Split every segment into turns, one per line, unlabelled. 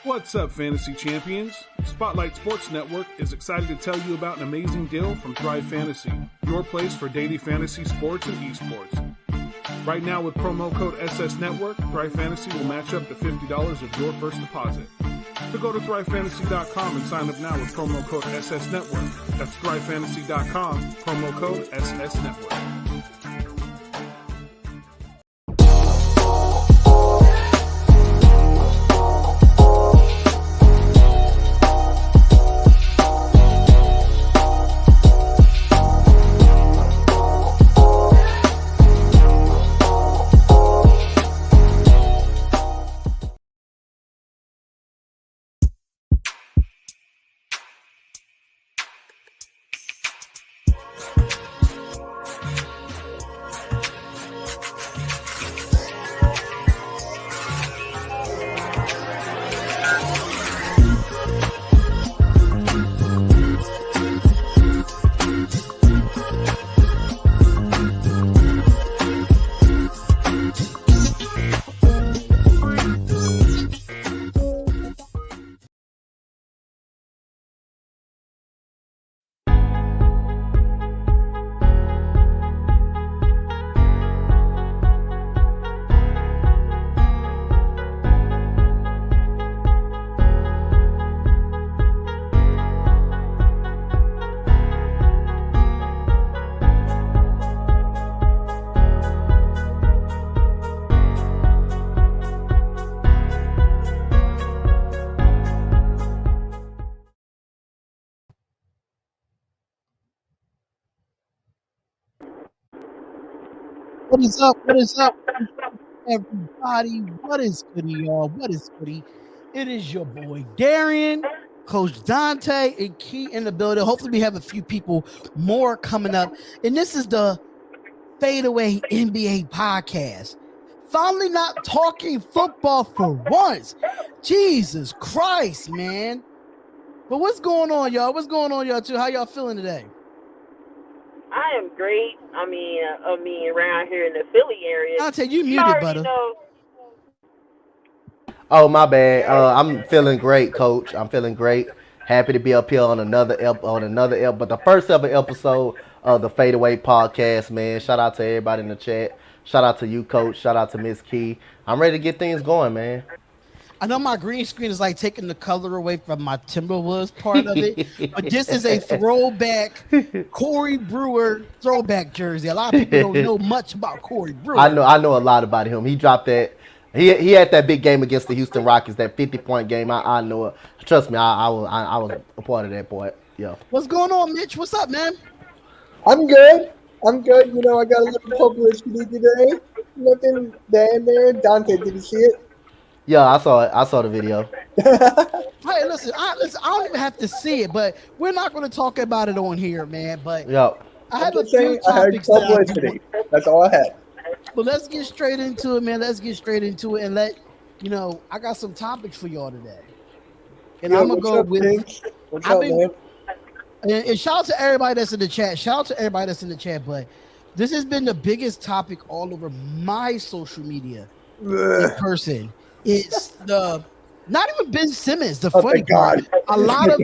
What's up, Fantasy Champions? Spotlight Sports Network is excited to tell you about an amazing deal from Thrive Fantasy, your place for daily fantasy sports and esports. Right now, with promo code SS Network, Thrive Fantasy will match up to $50 of your first deposit. So go to thrivefantasy.com and sign up now with promo code SS Network. That's thrivefantasy.com, promo code SS Network.
What is up? What is up, everybody? What is goody, y'all? What is goody? It is your boy Darian, Coach Donte, and Key in the building. Hopefully, we have a few people more coming up. And this is the Fadeaway NBA podcast. Finally, not talking football for once. Jesus Christ, man. But what's going on, y'all? What's going on, y'all, too? How y'all feeling today?
I am great. I mean, around here in the Philly area.
I'll tell you, muted, brother.
Oh, my bad. I'm feeling great, Coach. I'm feeling great. Happy to be up here on another but the first ever episode of the Fadeaway podcast, man. Shout out to everybody in the chat. Shout out to you, Coach. Shout out to Miss Key. I'm ready to get things going, man.
I know my green screen is like taking the color away from my Timberwolves part of it, but this is a throwback Corey Brewer throwback jersey. A lot of people don't know much about Corey Brewer.
I know a lot about him. He dropped that. He had that big game against the Houston Rockets, that 50-point game. I know it. Trust me, I was a part of that, boy. Yeah.
What's going on, Mitch? What's up, man?
I'm good. You know, I got a little publicity today. Nothing down there. Donte, did you see it?
Yeah, I saw it. I saw the video.
Hey, listen, I don't even have to see it, but we're not going to talk about it on here, man. But
yep.
I have a few topics.
That's all I had.
But let's get straight into it, man. Let's get straight into it and I got some topics for y'all today. And I'm going to go with.
What's up, man?
And shout out to everybody that's in the chat. But this has been the biggest topic all over my social media in person. It's not even Ben Simmons. The funny part, a lot of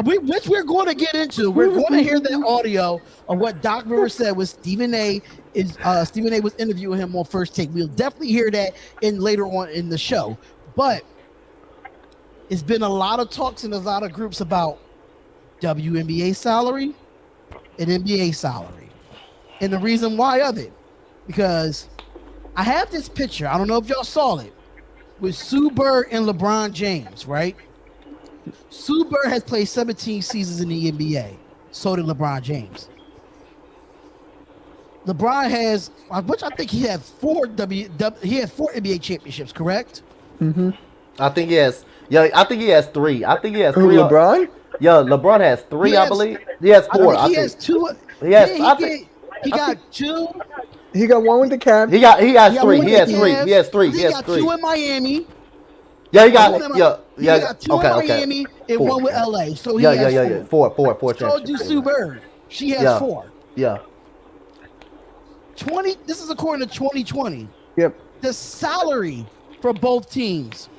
which we're going to get into. We're going to hear that audio of what Doc Rivers said with Stephen A. Stephen A. was interviewing him on First Take. We'll definitely hear that later on in the show. But it's been a lot of talks in a lot of groups about WNBA salary and NBA salary, and the reason why of it, because I have this picture. I don't know if y'all saw it. With Sue Bird and LeBron James, right? Sue Bird has played 17 seasons in the NBA. So did LeBron James. LeBron has, which I think he had four NBA championships, correct?
Mm-hmm.
I think he has. Yeah, I think he has three.
Who, LeBron?
Yeah, LeBron has three, I believe. He has four.
He has two. He got two.
He got one with the Cavs.
He got three. He has three.
He got two in Miami.
Yeah, he got
He got two in Miami and one with LA. So he has
four.
So do Sue Bird. She has four.
Yeah.
20. This is according to 2020.
Yep.
The salary for both teams.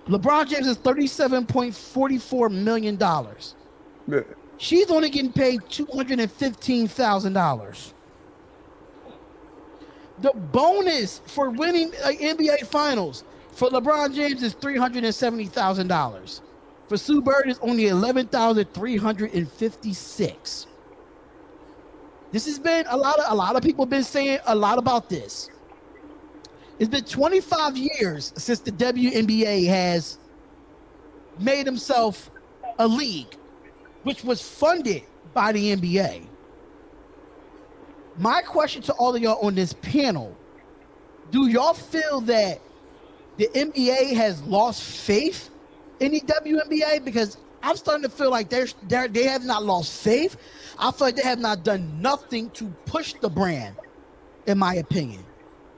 LeBron James is $37.44 million. She's only getting paid $215,000. The bonus for winning NBA Finals for LeBron James is $370,000. For Sue Bird, is only $11,356. This has been a lot of people have been saying a lot about this. It's been 25 years since the WNBA has made himself a league, which was funded by the NBA. My question to all of y'all on this panel, do y'all feel that the NBA has lost faith in the WNBA? Because I'm starting to feel like they have not lost faith. I feel like they have not done nothing to push the brand, in my opinion.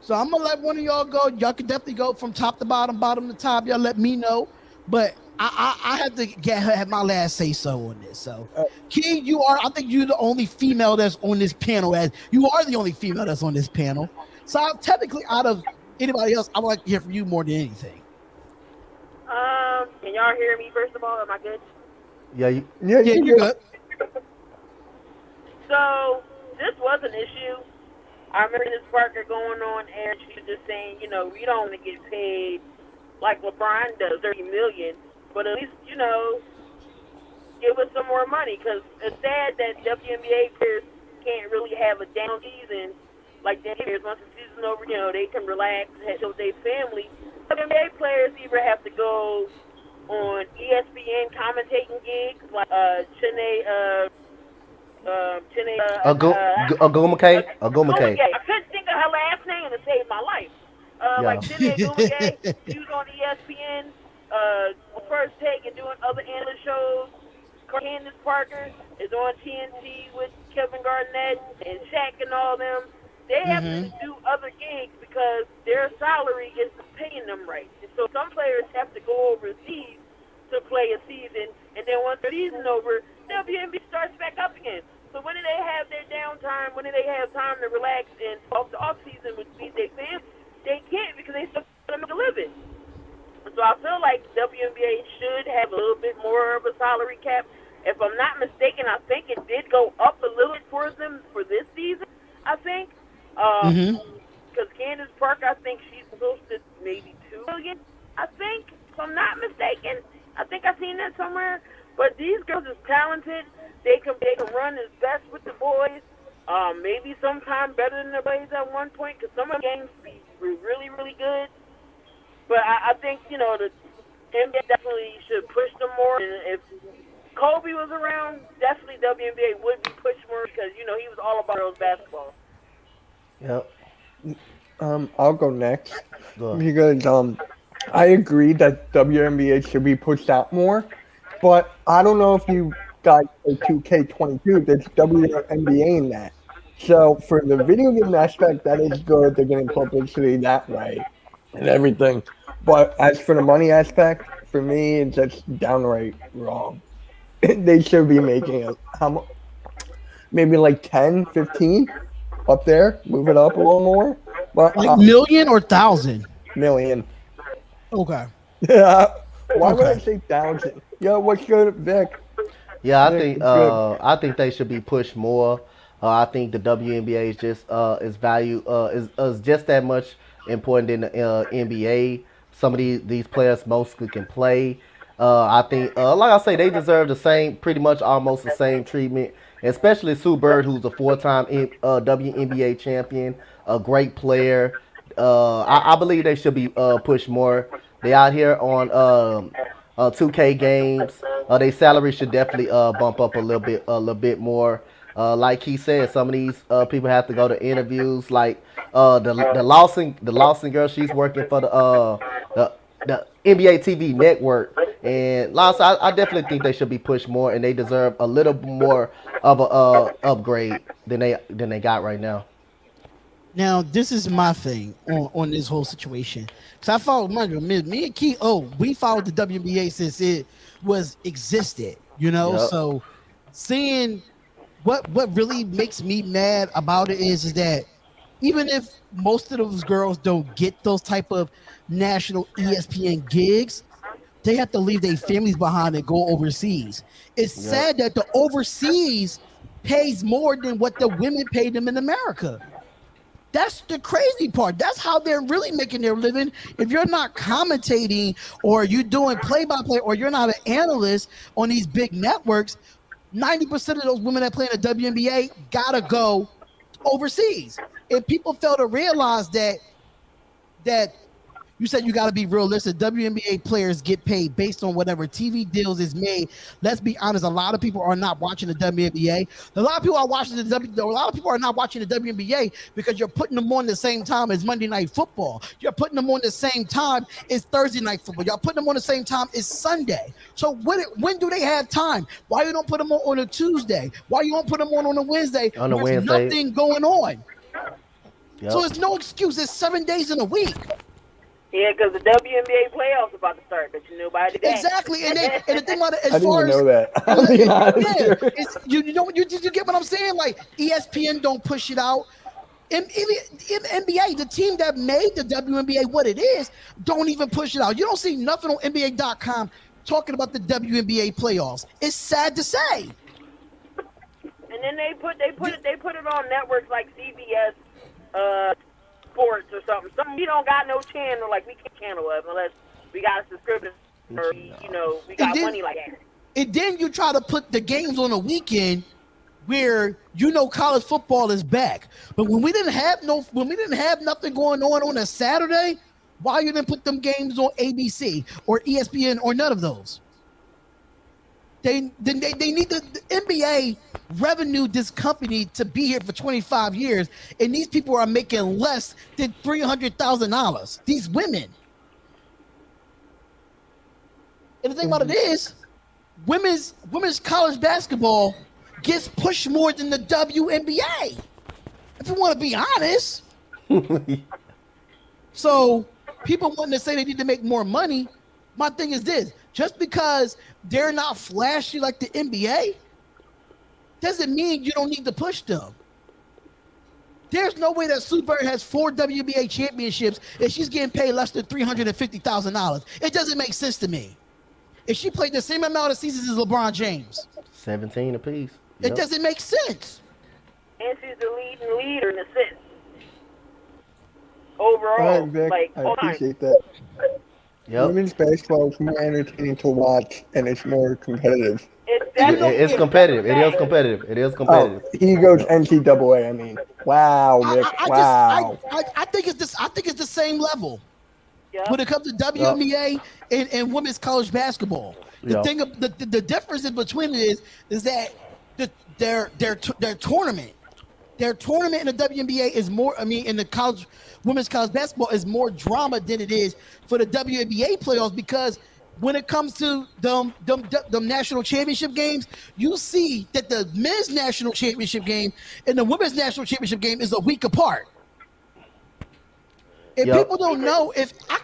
So I'm going to let one of y'all go. Y'all can definitely go from top to bottom, bottom to top. Y'all let me know. But I have to have my last say so on this. So, Key, I think you're the only female that's on this panel. You are the only female that's on this panel. So technically, out of anybody else, I would like to hear from you more than anything.
Can y'all hear me first of all? Am I good?
Yeah,
you're good.
So this was an issue. I remember Ms. Parker going on air. She was just saying, we don't want to get paid like LeBron does, $30 million. But at least, give us some more money, because it's sad that WNBA players can't really have a down season like that. Once the season's over, they can relax and show their family. WNBA players either have to go on ESPN commentating gigs like Chene
Agumake.
I couldn't think of her last name to save my life. Like Chene Agumake, she was on ESPN. First Take and doing other analyst shows. Candace Parker is on TNT with Kevin Garnett and Shaq and all them. They have to do other gigs because their salary is paying them right. And so some players have to go overseas to play a season, and then once the season's over, WNBA starts back up again. So when do they have their downtime? When do they have time to relax and off the off season with their fans? They can't because they still have to live it. So I feel like WNBA should have a little bit more of a salary cap. If I'm not mistaken, I think it did go up a little bit for them for this season, I think. Because Candace Parker, I think she's supposed to maybe $2 million, I think, if I'm not mistaken. I think I've seen that somewhere. But these girls are talented. They can run as best with the boys. Maybe sometime better than the boys at one point, because some of the games were really, really good. But I think, the NBA definitely should push them more. And if Kobe was around, definitely WNBA would be pushed more because, he was all about girls basketball.
Yep. I'll go next. Because I agree that WNBA should be pushed out more. But I don't know if you guys play 2K22. There's WNBA in that. So for the video game aspect, that is good. They're getting publicity that way and everything. But as for the money aspect, for me, it's just downright wrong. They should be making maybe like 10, 15 up there. Move it up a little more. But,
like million or thousand?
Million.
Okay.
Yeah. Why would I say thousand? Yo, what's good, Vic?
Yeah, I think they should be pushed more. I think the WNBA is just is just that much important in the NBA. Some of these players mostly can play. I think, like I say, they deserve pretty much almost the same treatment. Especially Sue Bird, who's a 4-time WNBA champion, a great player. I believe they should be pushed more. They out here on 2K games. Their salary should definitely bump up a little bit more. Like he said, some of these people have to go to interviews. Like the Lawson girl, she's working for the NBA TV network. And Lawson, I definitely think they should be pushed more, and they deserve a little more of a upgrade than they got right now.
Now, this is my thing on this whole situation. Because I followed me and Key, we followed the WNBA since it was existed, Yep. So seeing what really makes me mad about it is that even if most of those girls don't get those type of national ESPN gigs, they have to leave their families behind and go overseas. It's sad that the overseas pays more than what the women pay them in America. That's the crazy part. That's how they're really making their living. If you're not commentating or you're doing play-by-play or you're not an analyst on these big networks, 90% of those women that play in the WNBA gotta go overseas. If people fail to realize that you said you got to be realistic. WNBA players get paid based on whatever TV deals is made. Let's be honest. A lot of people are not watching the WNBA. A lot of people are watching a lot of people are not watching the WNBA because you're putting them on the same time as Monday Night Football. You're putting them on the same time as Thursday Night Football. You're putting them on the same time as Sunday. So when do they have time? Why you don't put them on a Tuesday? Why you don't put them on a Wednesday?
On a
There's
Wednesday.
nothing going on.
Yep.
So it's no excuse. It's 7 days in a week.
Yeah, because the WNBA playoffs about to start, but you know about that.
Exactly, and the thing about it, as
I didn't
far
even
as
know that. I'm being honest.
it's, you get what I'm saying? Like ESPN don't push it out. Even NBA, the team that made the WNBA what it is, don't even push it out. You don't see nothing on NBA.com talking about the WNBA playoffs. It's sad to say.
And then they put it on networks like CBS, Sports or something. We don't got no channel, like we can't channel up unless we got a subscription or we got money like that.
And then you try to put the games on a weekend where college football is back. But when we didn't have nothing going on a Saturday, why you didn't put them games on ABC or ESPN or none of those? They need the NBA revenue this company to be here for 25 years, and these people are making less than $300,000. These women. And the thing about it is, women's college basketball gets pushed more than the WNBA. If you want to be honest. So people wanting to say they need to make more money. My thing is this: just because they're not flashy like the NBA doesn't mean you don't need to push them. There's no way that Sue Bird has 4 WNBA championships and she's getting paid less than $350,000. It doesn't make sense to me. If she played the same amount of seasons as LeBron James,
17 apiece.
It doesn't make sense.
And she's the leading leader in assists. Overall,
Vic,
like
I appreciate that. Women's basketball is more entertaining to watch, and it's more competitive.
It's competitive. It is competitive. It is competitive.
Oh, he goes NCAA. I mean, wow, Vic, wow.
I think it's this. I think it's the same level when it comes to WNBA and women's college basketball. The thing, the difference in between it is that their tournament in the WNBA is more. I mean, in the women's college basketball is more drama than it is for the WNBA playoffs, because when it comes to them national championship games, you see that the men's national championship game and the women's national championship game is a week apart. If people don't know, if I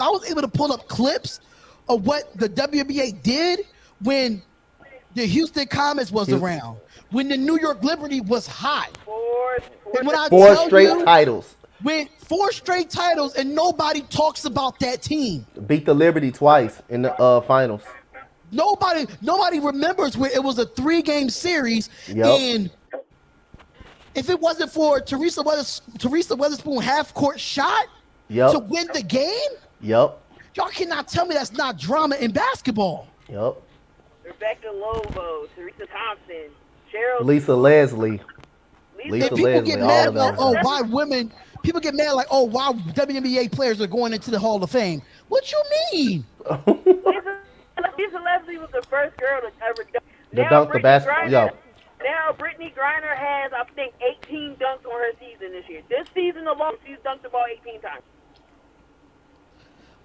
was able to pull up clips of what the WNBA did when the Houston Comets was around, when the New York Liberty was hot,
four straight titles.
With 4 straight titles, and nobody talks about that team.
Beat the Liberty twice in the finals.
Nobody remembers where it was a 3-game series, and if it wasn't for Teresa Weatherspoon half-court shot to win the game, y'all cannot tell me that's not drama in basketball.
Rebecca Lobo, Teresa Thompson, Cheryl,
Lisa Leslie.
People get mad about why women. People get mad like, why WNBA players are going into the Hall of Fame. What you mean?
Lisa Leslie was the first girl to ever
dunk the basketball.
Now Brittany Griner has, I think, 18 dunks on her season this year. This season alone, she's dunked the ball 18 times.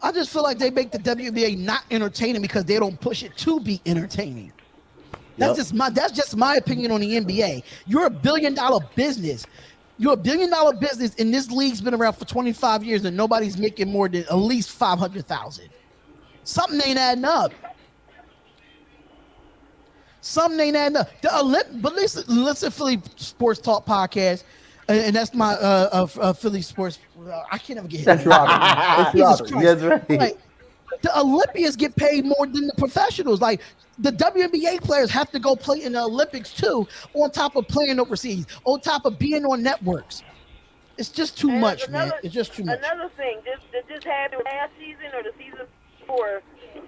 I just feel like they make the WNBA not entertaining because they don't push it to be entertaining. That's just my opinion on the NBA. You're a $1 billion business. You're a $1 billion business, and this league's been around for 25 years, and nobody's making more than at least $500,000. Something ain't adding up. But listen, Philly Sports Talk podcast, and that's my Philly Sports. I can't ever get hit.
That's Robert.
Jesus Christ.
Right.
the Olympians get paid more than the professionals. Like the WNBA players have to go play in the Olympics too, on top of playing overseas, on top of being on networks. It's just too much, man. It's just too much.
Another thing, this happened last season or the season before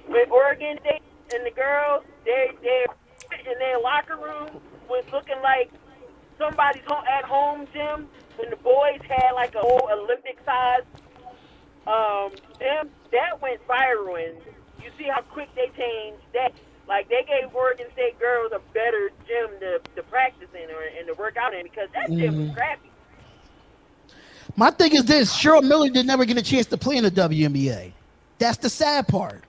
with Oregon State and the girls. They're in their locker room was looking like somebody's at home gym, and the boys had like a whole Olympic size gym. That went viral, and you see how quick they changed that. Like, they gave Oregon State girls a better gym to practice in and to work out in because that gym was crappy.
My thing is this: Cheryl Miller did never get a chance to play in the WNBA. That's the sad part.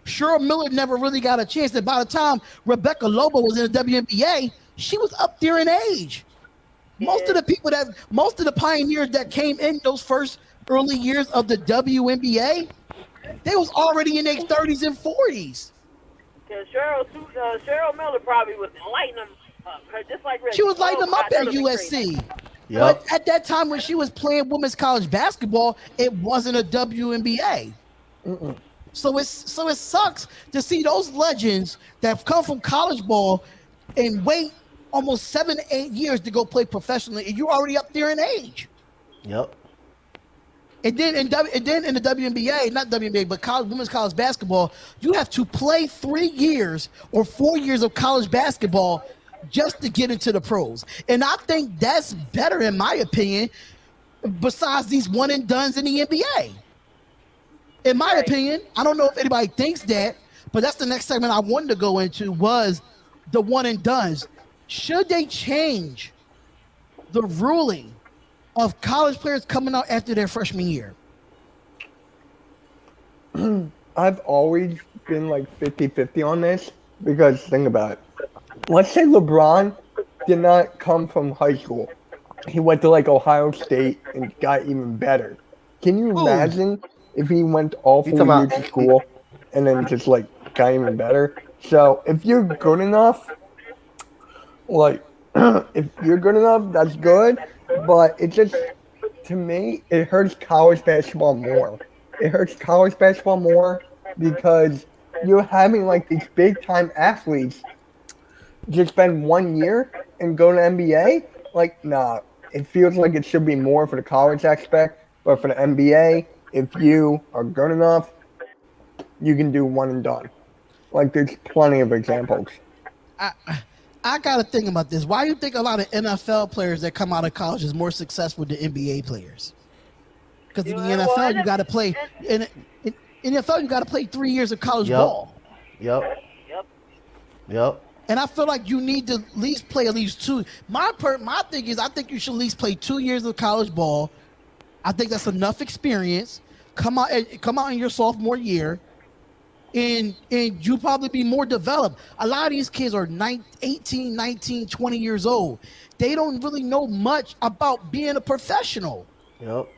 Cheryl Miller never really got a chance. And by the time Rebecca Lobo was in the WNBA, she was up there in age. Most of the pioneers that came in those first early years of the WNBA, they was already in their 30s and 40s.
Because Cheryl Miller probably was lighting them up. Just like
she was lighting them up at USC. Yep. But at that time when she was playing women's college basketball, it wasn't a WNBA. So it sucks to see those legends that have come from college ball and wait almost 7 to 8 years to go play professionally, and you're already up there in age.
Yep.
And then in the WNBA, not WNBA, but women's college basketball, you have to play 3 years or 4 years of college basketball just to get into the pros. And I think that's better, in my opinion, besides these one and dones in the NBA. In my opinion, I don't know if anybody thinks that, but that's the next segment I wanted to go into was the one and dones. Should they change the ruling of college players coming out after their freshman year?
I've always been like 50-50 on this because think about it. Let's say LeBron did not come from high school. He went to like Ohio State and got even better. Can you imagine if he went all 4 years to school and then just like got even better? So if you're good enough, like if you're good enough, that's good. But it just, to me, it hurts college basketball more. It hurts college basketball more because you're having like these big time athletes just spend 1 year and go to NBA. Like, nah, it feels like it should be more for the college aspect, but for the NBA, if you are good enough, you can do one and done. Like, there's plenty of examples.
I got to think about this. Why do you think a lot of NFL players that come out of college is more successful than NBA players? Because in the NFL, you got to play in NFL, you got to play 3 years of college ball.
Yep.
And I feel like you need to at least play at least two. My thing is, I think you should at least play 2 years of college ball. I think that's enough experience. Come out in your sophomore year, and you probably be more developed. A lot of these kids are 18, 19, 20 years old. They don't really know much about being a professional.
Yep.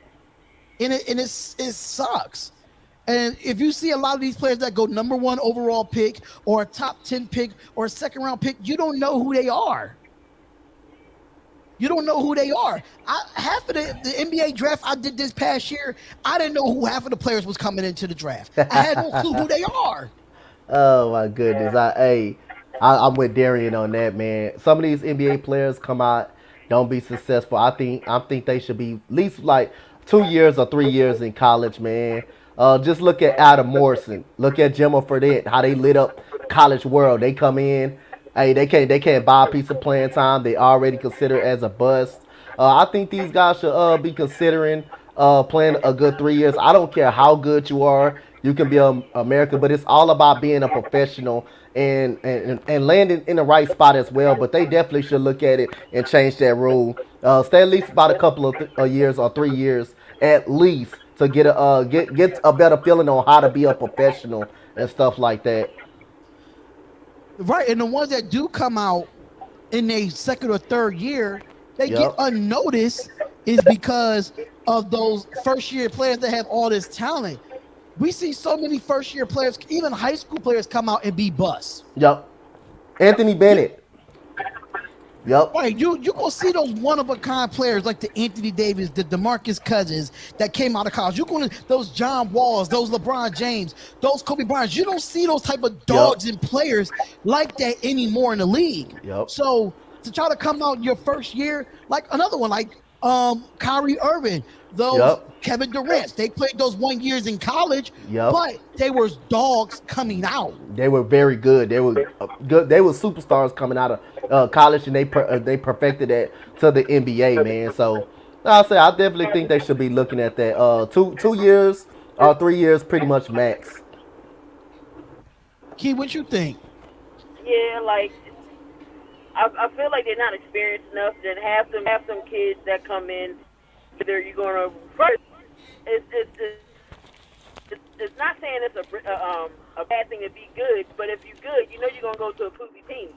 And it sucks. And if you see a lot of these players that go number 1 overall pick or a top 10 pick or a second round pick, you don't know who they are. You don't know who they are. Half of the NBA draft I did this past year, I didn't know who half of the players was coming into the draft. I had no clue who they are.
Oh my goodness! I'm with Darian on that, man. Some of these NBA players come out, don't be successful. I think they should be at least like 2 years or 3 years in college, man. Just look at Adam Morrison. Look at Jimmy Fredette, how they lit up college world. They come in. Hey, they can't buy a piece of playing time. They already consider it as a bust. I think these guys should be considering playing a good 3 years. I don't care how good you are. You can be American, but it's all about being a professional and landing in the right spot as well. But they definitely should look at it and change that rule. Stay at least about a couple of years or 3 years at least to get a better feeling on how to be a professional and stuff like that.
Right, and the ones that do come out in their second or third year, they get unnoticed is because of those first-year players that have all this talent. We see so many first-year players, even high school players, come out and be busts.
Yep. Anthony Bennett. Yep.
Right, you gonna see those one of a kind players like the Anthony Davis, the DeMarcus Cousins that came out of college. You gonna those John Walls, those LeBron James, those Kobe Bryant. You don't see those type of dogs and players like that anymore in the league.
Yep.
So to try to come out your first year like another one like Kyrie Irving, those Kevin Durant, they played those 1 years in college, but they were dogs coming out.
They were very good. They were good. They were superstars coming out of college, and they perfected that to the NBA, man. So I definitely think they should be looking at that. 2 years or 3 years, pretty much max.
Key, what you think?
Yeah, like I feel like they're not experienced enough. Then have some kids that come in. Whether you're gonna first, it's not saying it's a bad thing to be good, but if you're good, you know you're gonna go to a poopy team.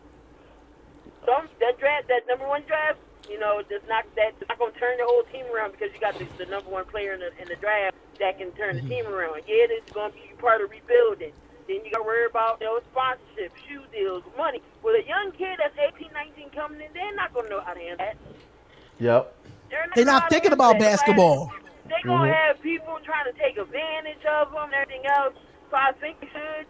So that number one draft, you know, that's not gonna turn the whole team around because you got the number one player in the draft that can turn the team around. Yeah, this is gonna be part of rebuilding. Then you got to worry about, sponsorship, shoe deals, money. With a young kid that's 18, 19 coming in, they're not going to know how to handle that.
Yep.
They're not thinking about basketball.
They're going to have people trying to take advantage of them and everything else. So I think they should,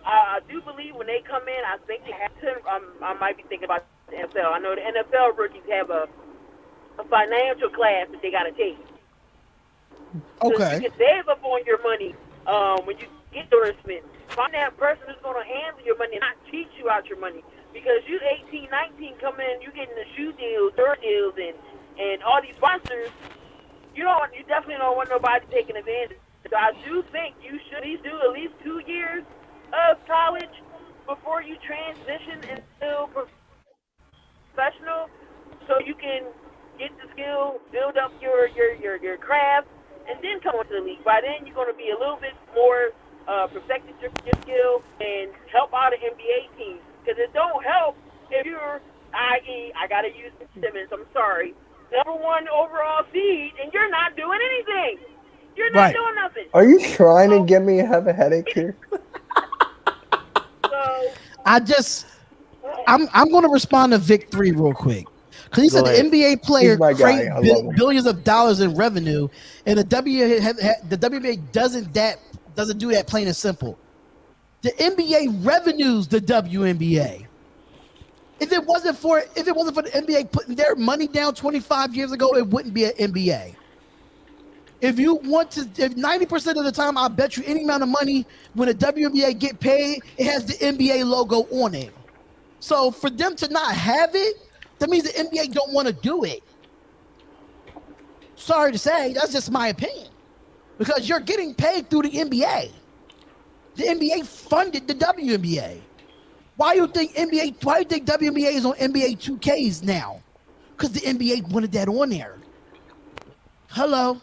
I do believe when they come in, I think they have to, I might be thinking about the NFL. I know the NFL rookies have a financial class that they got to take.
Okay.
So you can save up on your money when you get endorsement. Find that person who's going to handle your money and not cheat you out your money. Because you 18, 19 come in, you getting the shoe deals, dirt deals, and all these sponsors. You definitely don't want nobody taking advantage. So I do think you should do at least 2 years of college before you transition into professional, so you can get the skill, build up your craft, and then come into the league. By then, you're going to be a little bit more perfected your skill and help out an NBA team. Because it don't help if you're, i.e., I got to use Simmons, I'm sorry, number one overall seed, and you're not doing anything. You're not doing nothing.
Are you trying to get me to have a headache here?
I'm going to respond to Vic 3 real quick. Because he said the NBA player create billions of dollars in revenue, and the WNBA doesn't do that, plain and simple. The NBA revenues the WNBA. If it wasn't for the NBA putting their money down 25 years ago, it wouldn't be an NBA. If 90% of the time, I bet you any amount of money when the WNBA get paid, it has the NBA logo on it. So for them to not have it, that means the NBA don't want to do it. Sorry to say, that's just my opinion. Because you're getting paid through the NBA. The NBA funded the WNBA. Why do you think WNBA is on NBA 2Ks now? Because the NBA wanted that on there. Hello.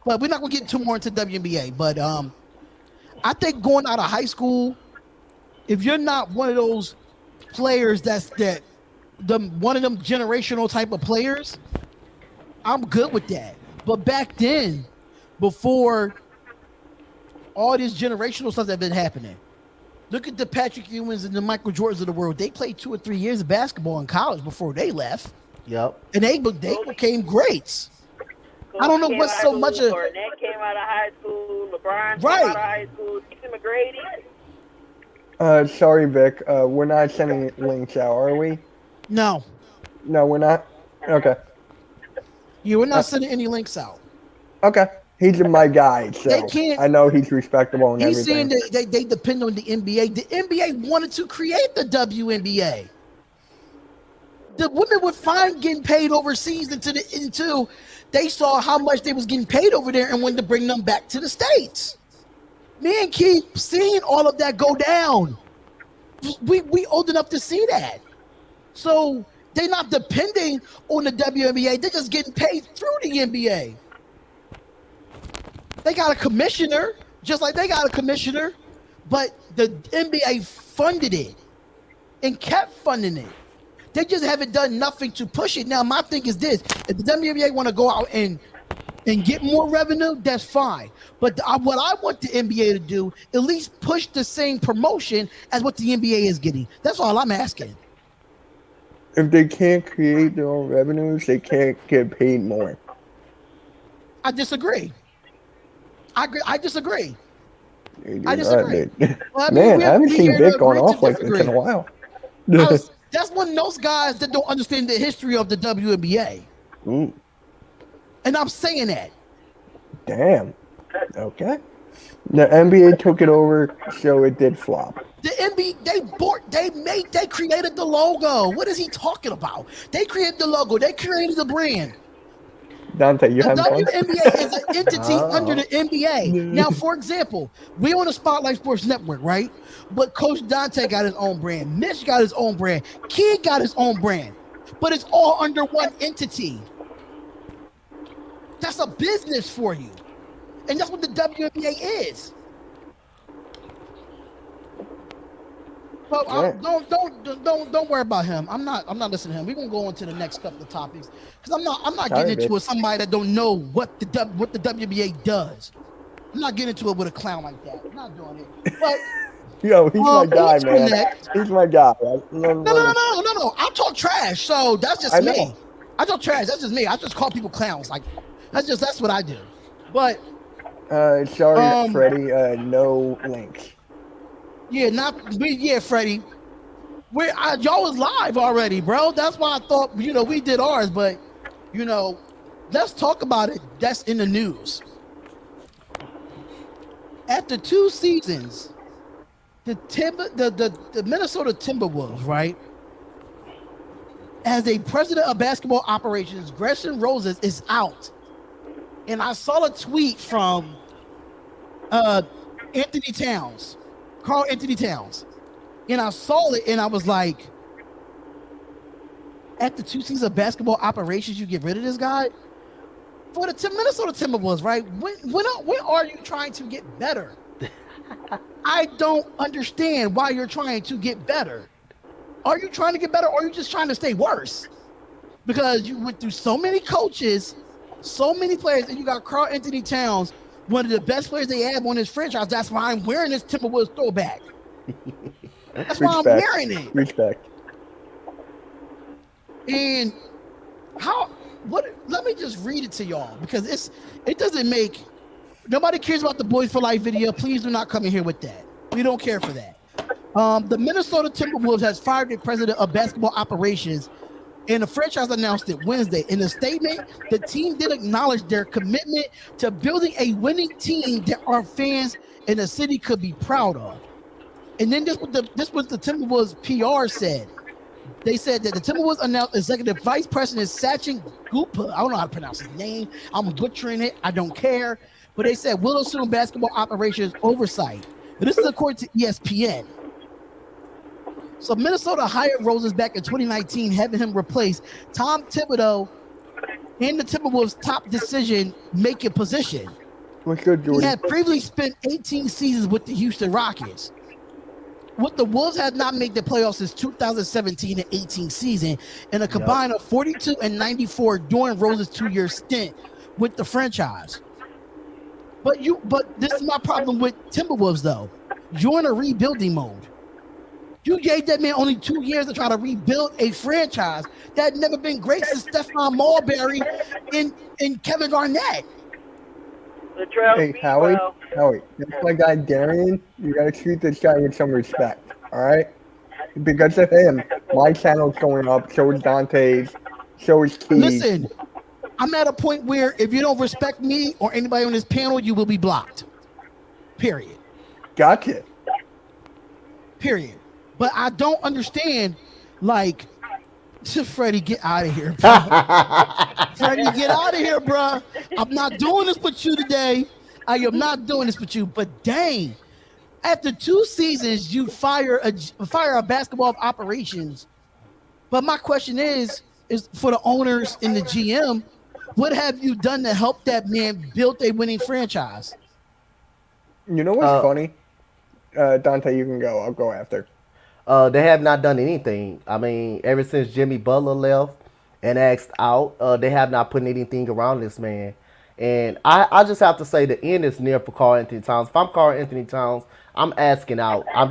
But we're not going to get too more into WNBA. But I think going out of high school, if you're not one of those players one of them generational type of players, I'm good with that. But back then, before all this generational stuff that been happening, look at the Patrick Ewings and the Michael Jordans of the world. They played 2 or 3 years of basketball in college before they left.
Yep.
And they became greats. I don't know what's so much of.
Ned came out of high school. LeBron came out of high school. Stephen McGrady.
Sorry, Vic. We're not sending links out, are we?
No.
No, we're not? Okay.
Yeah, we're not sending any links out.
Okay. He's my guy, so I know he's respectable and everything.
He's saying that they depend on the NBA. The NBA wanted to create the WNBA. The women were fine getting paid overseas until they saw how much they was getting paid over there and wanted to bring them back to the States. Me and keep seeing all of that go down. We old enough to see that. So they're not depending on the WNBA. They're just getting paid through the NBA. They got a commissioner, just like they got a commissioner, but the NBA funded it and kept funding it. They just haven't done nothing to push it. Now, my thing is this. If the WNBA want to go out and get more revenue, that's fine. But what I want the NBA to do, at least push the same promotion as what the NBA is getting. That's all I'm asking.
If they can't create their own revenues, they can't get paid more.
I disagree. I disagree. I
Well,
disagree. Well, I mean,
man, I haven't
we
seen
here to
Vic going
agree to
off like this
disagree.
in a while.
That's one of those guys that don't understand the history of the WNBA.
Ooh,
And I'm saying that.
damn. Okay. The NBA took it over, so it did flop.
The NBA, they created the logo. What is he talking about? They created the logo. They created the brand.
Donte, you
The
having fun?
WNBA is an entity under the NBA. Now, for example, we on the Spotlight Sports Network, right? But Coach Donte got his own brand. Mitch got his own brand. Kid got his own brand. But it's all under one entity. That's a business for you. And that's what the WNBA is. So don't worry about him. I'm not listening to him. We're gonna go on to the next couple of topics because I'm not getting into it with somebody that don't know what the WNBA does. I'm not getting into it with a clown like that. I'm not doing it. But
Yo, he's my guy, man.
next.
He's my guy.
No. I talk trash, so that's just me. I talk trash. That's just me. I just call people clowns. Like that's what I do. But
sorry, Freddie. No links.
Yeah, Freddie. Y'all was live already, bro. That's why I thought, we did ours, but, let's talk about it. That's in the news. After 2 seasons, the Minnesota Timberwolves, right, as a president of basketball operations, Gresham Roses is out. And I saw a tweet from Anthony Towns. Carl Anthony Towns. And I saw it and I was like, after 2 seasons of basketball operations, you get rid of this guy? For the Minnesota Timberwolves, right? When are you trying to get better? I don't understand why you're trying to get better. Are you trying to get better or are you just trying to stay worse? Because you went through so many coaches, so many players, and you got Carl Anthony Towns, one of the best players they have on this franchise. That's why I'm wearing this Timberwolves throwback. That's why I'm wearing it.
Respect.
And let me just read it to y'all because it doesn't make, nobody cares about the Boys for Life video. Please do not come in here with that. We don't care for that. The Minnesota Timberwolves has fired their president of basketball operations, and the franchise announced it Wednesday. In a statement, the team did acknowledge their commitment to building a winning team that our fans in the city could be proud of. And then this was the Timberwolves PR said. They said that the Timberwolves announced executive vice president Sachin Gupta. I don't know how to pronounce his name. I'm butchering it. I don't care. But they said will assume basketball operations oversight. And this is according to ESPN. So Minnesota hired Roses back in 2019, having him replace Tom Thibodeau in the Timberwolves' top decision-making position.
What's good, Jordan?
He had previously spent 18 seasons with the Houston Rockets. What the Wolves have not made the playoffs since 2017 and 18 season, and a combined of 42 and 94 during Rose's 2-year stint with the franchise. But this is my problem with Timberwolves, though. You're in a rebuilding mode. You gave that man only 2 years to try to rebuild a franchise that had never been great since Stephon Marbury and Kevin Garnett.
Hey, Howie, that's my guy Darian. You gotta treat this guy with some respect, all right? Because of him, my channel's going up, so is Dante's, so is Keith.
Listen, I'm at a point where if you don't respect me or anybody on this panel, you will be blocked. Period.
Gotcha.
Period. But I don't understand, like, Freddie, get out of here, bro. Freddie, get out of here, bro. I'm not doing this with you today. I am not doing this with you. But dang, after 2 seasons, you fire a basketball operations. But my question is for the owners and the GM, what have you done to help that man build a winning franchise?
You know what's funny? Donte, you can go. I'll go after.
They have not done anything. I mean, ever since Jimmy Butler left and asked out, they have not put anything around this man. And I just have to say the end is near for Karl Anthony Towns. If I'm Karl Anthony Towns, I'm asking out. I'm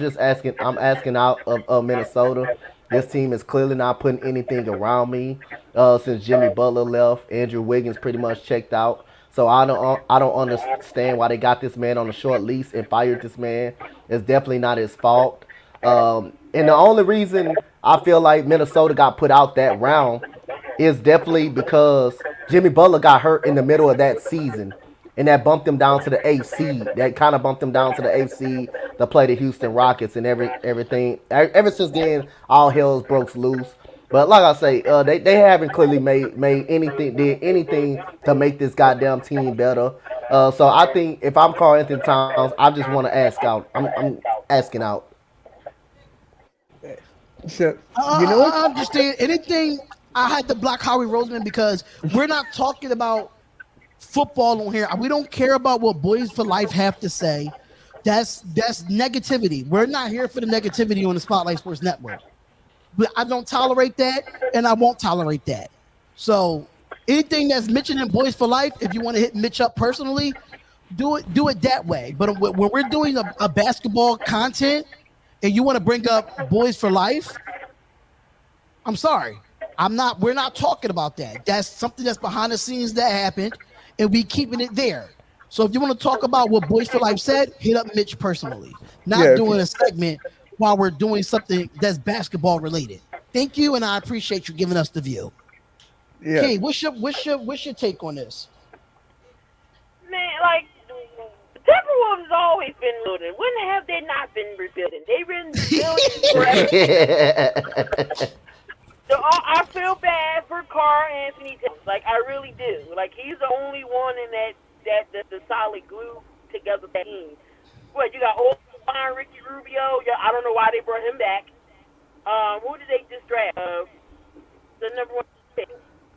asking out of Minnesota. This team is clearly not putting anything around me. Since Jimmy Butler left, Andrew Wiggins pretty much checked out. So I don't understand why they got this man on a short lease and fired this man. It's definitely not his fault. And the only reason I feel like Minnesota got put out that round is definitely because Jimmy Butler got hurt in the middle of that season. And that bumped them down to the eighth seed. That kind of bumped them down to the eighth seed to play the Houston Rockets and everything. Ever since then, all hell's broke loose. But like I say, they haven't clearly did anything to make this goddamn team better. So I think if I'm Karl Anthony Towns, I just want to ask out. I'm asking out.
So you know what?
I understand anything. I had to block Howie Roseman because we're not talking about football on here. We don't care about what Boys for Life have to say. That's negativity. We're not here for the negativity on the Spotlight Sports Network. But I don't tolerate that, and I won't tolerate that. So anything that's mentioned in Boys for Life, if you want to hit Mitch up personally, do it that way. But when we're doing a basketball content and you want to bring up Boys for Life, I'm sorry. We're not talking about that. That's something that's behind the scenes that happened, and we keeping it there. So if you want to talk about what Boys for Life said, hit up Mitch personally. Not doing a segment while we're doing something that's basketball related. Thank you, and I appreciate you giving us the view. Yeah. Okay, what's your take on this?
Man, like the Timberwolves has always been building. When have they not been rebuilding? They've been building forever. So I feel bad for Karl Anthony Towns. Like I really do. Like he's the only one in that the solid glue together team. What you got? Old Ricky Rubio. Yeah, I don't know why they brought him back. Who did they just draft? The number one pick.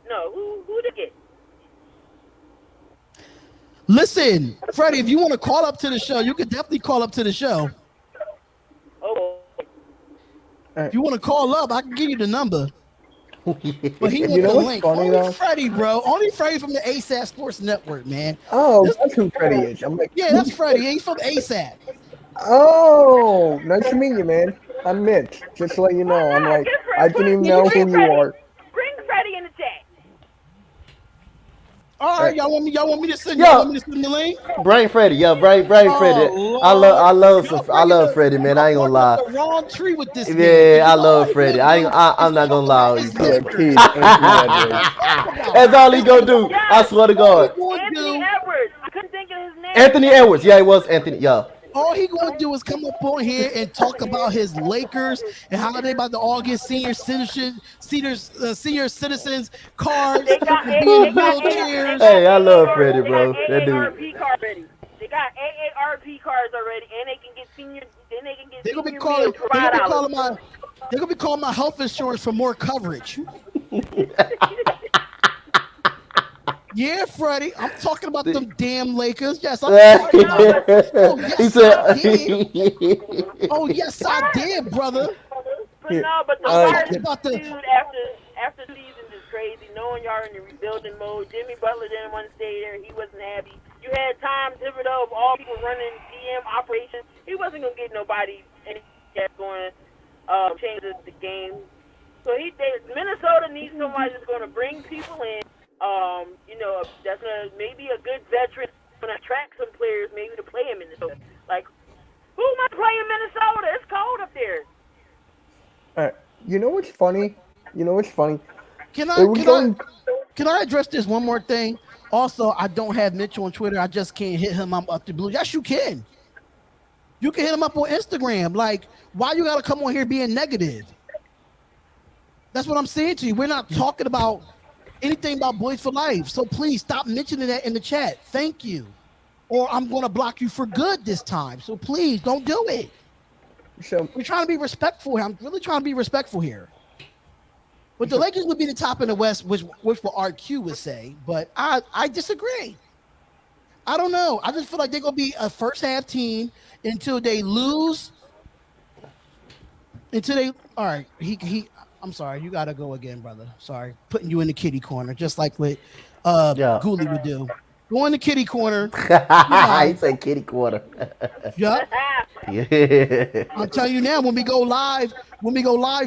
No, who did they get?
Listen, Freddie, if you want to call up to the show, you could definitely call up to the show.
Oh.
If you want to call up, I can give you the number. But he
you know what's
link.
funny
Only
though?
Freddie, bro. Only Freddie from the ASAP Sports Network, man.
Oh, that's who Freddie is. I'm like,
yeah, that's Freddie. He's from ASAP.
Oh, nice to meet you, man. I'm Mitch. Just to let you know, I'm like, I didn't even know who you are.
Bring Freddie in the chat.
All right, y'all want me to send the link?
Bring Freddie, bring Freddie.
Lord.
I love Freddie, man. I ain't gonna lie.
The wrong tree with this.
Yeah, I love Freddie. I'm not gonna lie. That's all he gonna do. I swear to God.
Anthony Edwards. I couldn't think of his name.
Anthony Edwards. Yeah, it was Anthony. Yeah.
All he gonna do is come up on here and talk about his Lakers and how they about to all get senior citizens cards, wheelchairs.
Hey, I love Freddie, bro. That dude.
They got AARP cards already, and they can get senior. Then they can get.
They're gonna be calling my health insurance for more coverage. Yeah, Freddie, I'm talking about them damn Lakers. Yes, I'm talking about Oh, yes, I did, brother.
But the hardest dude after the season is crazy. Knowing y'all in the rebuilding mode, Jimmy Butler didn't want to stay there. He wasn't happy. You had Tom Thibodeau of all people running GM operations. He wasn't gonna get nobody anything that's going to change the game. So Minnesota needs somebody that's going to bring people in. That's maybe a good veteran going to attract some players maybe to play in Minnesota. Like, who am I playing Minnesota? It's cold up there.
All right. You know what's funny?
Can I address this one more thing? Also, I don't have Mitch on Twitter. I just can't hit him up the blue. Yes, you can. You can hit him up on Instagram. Like, why you got to come on here being negative? That's what I'm saying to you. We're not talking about anything about Boys for Life. So please stop mentioning that in the chat. Thank you. Or I'm going to block you for good this time. So please don't do it. So we're trying to be respectful here. I'm really trying to be respectful here. But the Lakers would be the top in the West, which what RQ would say. But I disagree. I don't know. I just feel like they're going to be a first half team until they lose. All right. I'm sorry. You got to go again, brother. Sorry. Putting you in the kitty corner, just like what Goolie would do. Go in the kitty corner.
He said kitty corner.
Yup.
Yeah.
I'll tell you now, when we go live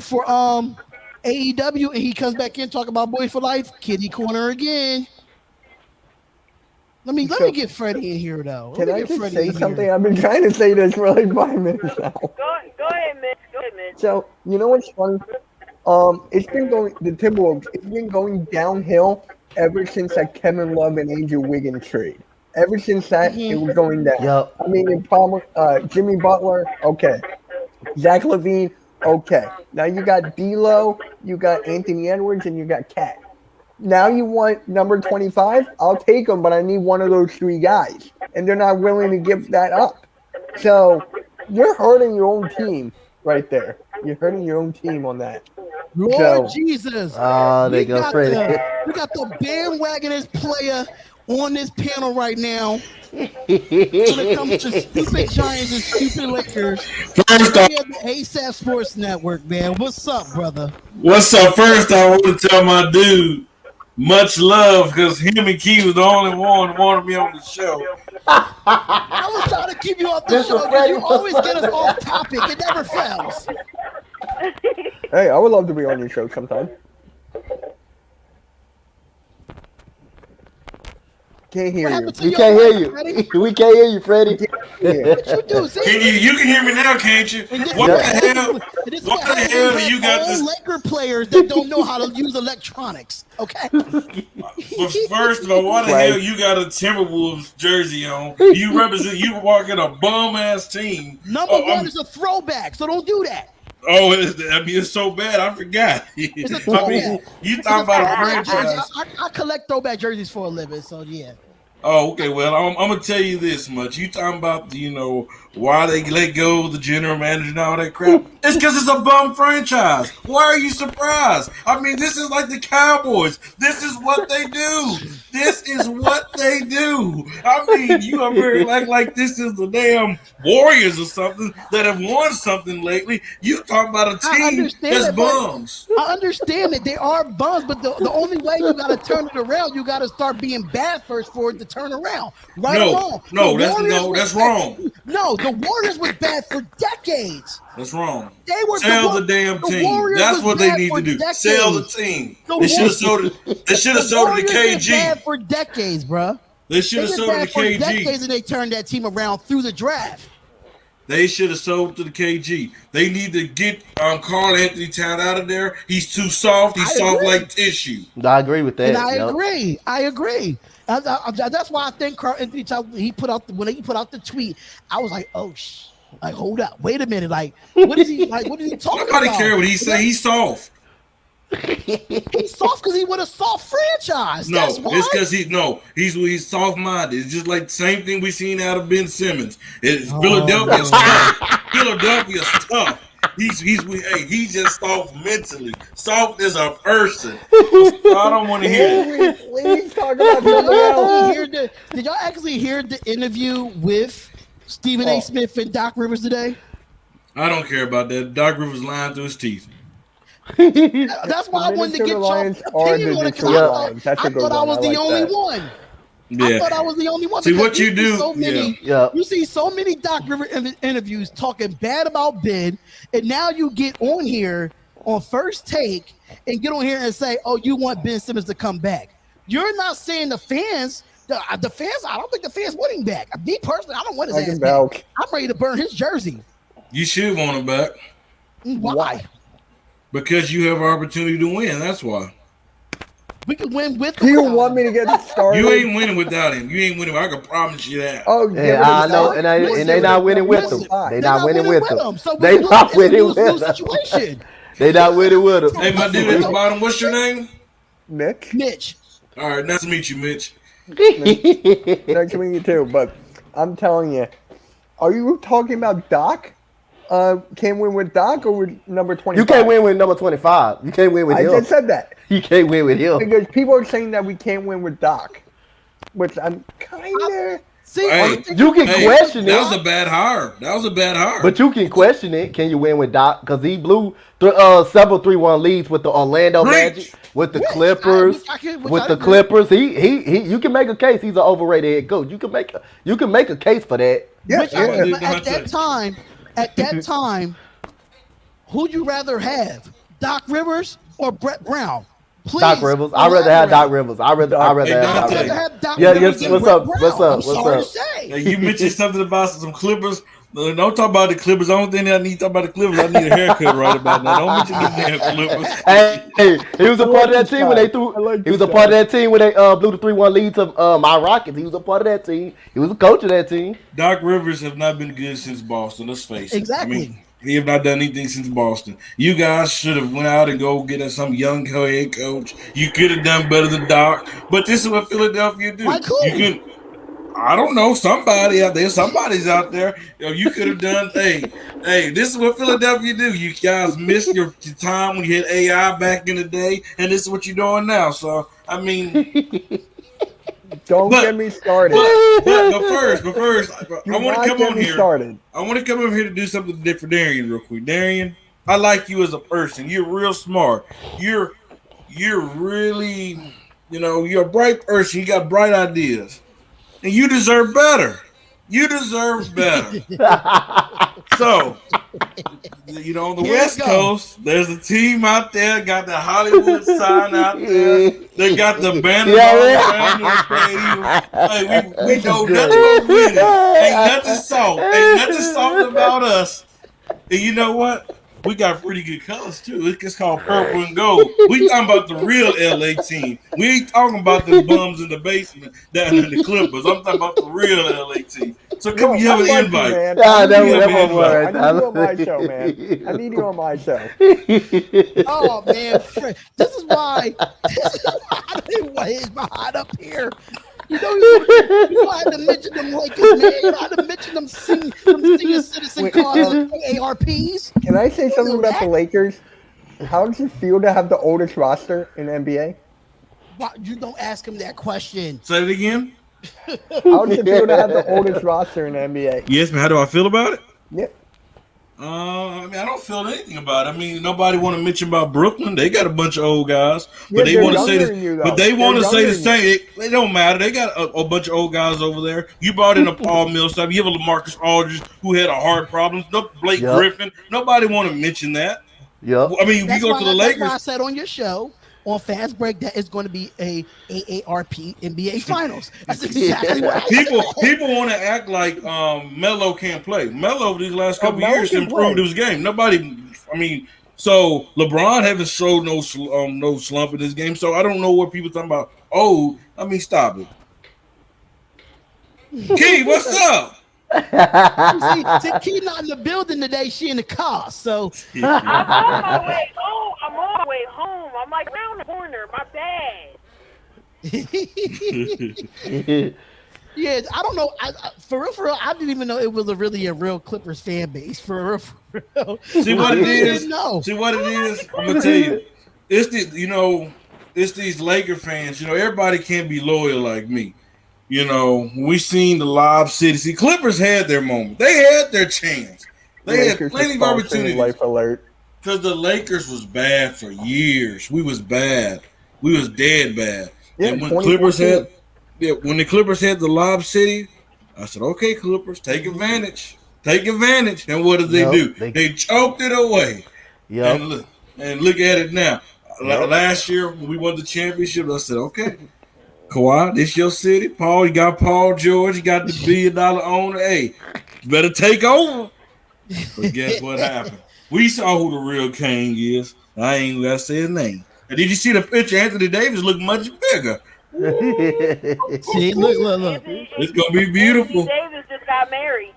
for AEW and he comes back in talking about Boys for Life, kitty corner again. Let me get Freddie in here though.
Can I just say something? I've been trying to say this for like 5 minutes now.
Go ahead, Mitch.
So you know what's funny? It's been going the Timberwolves. It's been going downhill ever since that Kevin Love and Andrew Wiggins trade. Ever since that, it was going down.
Yep.
I mean, Jimmy Butler, okay. Zach LaVine, okay. Now you got D'Lo, you got Anthony Edwards, and you got Cat. Now you want number 25? I'll take him, but I need one of those 3 guys. And they're not willing to give that up. So you're hurting your own team right there. You're hurting your own team on that.
Lord Jesus.
Oh, they go Freddie.
We got the bandwagonest player on this panel right now. When it comes to stupid Giants and stupid Lakers.
First off,
the ASAP Sports Network, man. What's up, brother?
What's up? First, I want to tell my dude much love because him and Key was the only one who wanted me on the show.
I was trying to keep you off the show because you always get us off topic. It never fails.
Hey, I would love to be on your show sometime. Can't hear you.
We can't hear you. We can't hear you, Freddie.
Yeah.
What you do? See?
You can hear me now, can't you? What the hell do you got this?
Laker players that don't know how to use electronics. Okay.
But first of all, why the hell you got a Timberwolves jersey on? You walking a bum ass team.
Number one is a throwback, so don't do that.
Oh, it's so bad. I forgot.
It's a throwback.
You talking about a franchise?
I collect throwback jerseys for a living, so yeah.
Oh, okay. Well, I'm gonna tell you this much. You talking about why they let go of the general manager and all that crap? It's because it's a bum franchise. Why are you surprised? I mean, this is like the Cowboys. This is what they do. This is what they do. I mean, you are very like this is the damn Warriors or something that have won something lately. You talking about a team that's bums.
I understand that they are bums, but the only way you got to turn it around, you got to start being bad first for it to turn around. Right or wrong?
That's wrong.
No, the Warriors was bad for decades.
That's wrong.
They were
sell the damn team. That's what they need to do.
Decades.
Sell the team. They should have sold it. They should have sold it to KG.
Bad for decades, bro.
They should have sold it to KG.
Decades, and they turned that team around through the draft.
They should have sold to the KG. They need to get Karl Anthony Towns out of there. He's too soft. He's soft like tissue.
I agree with that.
And I agree. That's why I think Karl Anthony Towns, when he put out the tweet, I was like, oh like, hold up, wait a minute, like, what is he talking about?
Nobody care what he say. He's soft.
He's soft because he with a soft franchise.
No,
that's why.
it's because he's soft-minded. It's just like the same thing we seen out of Ben Simmons. Philadelphia's tough. Philadelphia's tough. He's just soft mentally. Soft as a person. I don't want to hear it.
Please talk about
Did y'all actually hear the interview with Stephen A. Smith and Doc Rivers today?
I don't care about that. Doc Rivers lying through his teeth.
That's why I wanted to get your opinion on it. I thought I was the only one.
Yeah.
I thought I was the only one.
See what you do.
You see so many Doc Rivers interviews talking bad about Ben, and now you get on here on First Take and get on here and say, "Oh, you want Ben Simmons to come back." You're not saying the fans. The fans. I don't think the fans want him back. Me personally, I don't want his ass back. I'm ready to burn his jersey.
You should want him back.
Why?
Because you have an opportunity to win. That's why.
We can win with.
Do you want me to get started?
You ain't winning without him. You ain't winning. I can promise you that.
Oh
yeah, I know, and they not winning with him. They not winning with him. They not winning with him. They not winning with him.
Hey, my dude at the bottom, what's your name?
Mitch.
All right, nice to meet you, Mitch.
Nice to meet you too. But I'm telling you, are you talking about Doc? Can't win with Doc or with number 25?
You can't win with number 25. You can't win with him.
I just said that.
You can't win with him.
Because people are saying that we can't win with Doc, which I'm kind of...
You can question it.
That was a bad hire.
But you can question it. Can you win with Doc? Because he blew several 3-1 leads with the Orlando Magic. with the Clippers. Clippers, he you can make a case. He's an overrated head coach. You can make a case for that.
Yeah. At that time, who'd you rather have, Doc Rivers or Brett Brown? Please,
Doc Rivers. I'd rather have Doc Rivers. I'd rather have Doc Rivers. Yeah, what's up?
Hey, you mentioned something about some Clippers. Don't talk about the Clippers. I don't think I need to talk about the Clippers. I need a haircut right about now. Don't mention the damn Clippers.
Hey, he was a part of that team when they threw. He was a part of that team when they blew the 3-1 lead to my Rockets. He was a part of that team. He was a coach of that team.
Doc Rivers have not been good since Boston. Let's face it.
Exactly.
I mean, he have not done anything since Boston. You guys should have went out and go get us some young head coach. You could have done better than Doc. But this is what Philadelphia do. I don't know, somebody out there. Somebody's out there. You could have done. Hey, this is what Philadelphia do. You guys missed your time when you had AI back in the day, and this is what you're doing now. So I mean.
Don't get me started.
But first, I want to come on here. I want to come over here to do something different for Darian real quick. Darian, I like you as a person. You're real smart. You're really, you're a bright person. You got bright ideas, and you deserve better. You deserve better. So, on the West Coast, there's a team out there, got the Hollywood sign out there. They got the banner around the stadium. Hey, we know nothing but winning. Ain't nothing soft about us. And you know what? We got pretty good colors too. It's called purple and gold. We talking about the real LA team. We ain't talking about the bums in the basement down in the Clippers. I'm talking about the real LA team. So come you have an invite.
I need you on my show.
Oh man, this is why I didn't want his behind up here. You had to mention them Lakers, man. You had to mention them senior citizen cards, ARPs.
Can I say something about the Lakers? How does it feel to have the oldest roster in the NBA?
Why, you don't ask him that question.
Say it again.
How does it feel to have the oldest roster in the NBA?
Yes, man. How do I feel about it?
Yeah.
I don't feel anything about it. Nobody want to mention about Brooklyn. They got a bunch of old guys, but they want to say this. But they want to say the same. It don't matter. They got a bunch of old guys over there. You brought in a Paul Millsap. You have a LaMarcus Aldridge who had a heart problems. No Blake Griffin. Nobody want to mention that.
Yep.
If you go to the Lakers,
that's why I said on your show on Fast Break that it's going to be a AARP NBA Finals. That's exactly what
people want to act like Melo can't play. Melo these last couple of years improved his game. So LeBron haven't showed no slump in this game. So I don't know what people talking about. Stop it. Key, what's up?
See, Key not in the building today. She in the car. So
I'm on my way home. I'm like around the corner. My bad.
Yeah, I don't know. For real, I didn't even know it was really a real Clippers fan base. For real.
See what it is. I'm gonna tell you. It's these Laker fans. Everybody can't be loyal like me. We seen the Lob City. See, Clippers had their moment. They had their chance. They had plenty of opportunities.
Life alert.
Because the Lakers was bad for years. We was bad. We was dead bad.
Yeah,
and when the Clippers had the Lob City, I said, okay, Clippers, take advantage. Take advantage. And what did they do? They choked it away.
Yep.
And look at it now. Last year, when we won the championship, I said, okay, Kawhi, this your city. Paul, you got Paul George. You got the $1 billion owner. Hey, you better take over. But guess what happened? We saw who the real king is. I ain't got to say his name. And did you see the picture? Anthony Davis looked much bigger.
See, look.
It's going to be beautiful.
Anthony Davis just got married.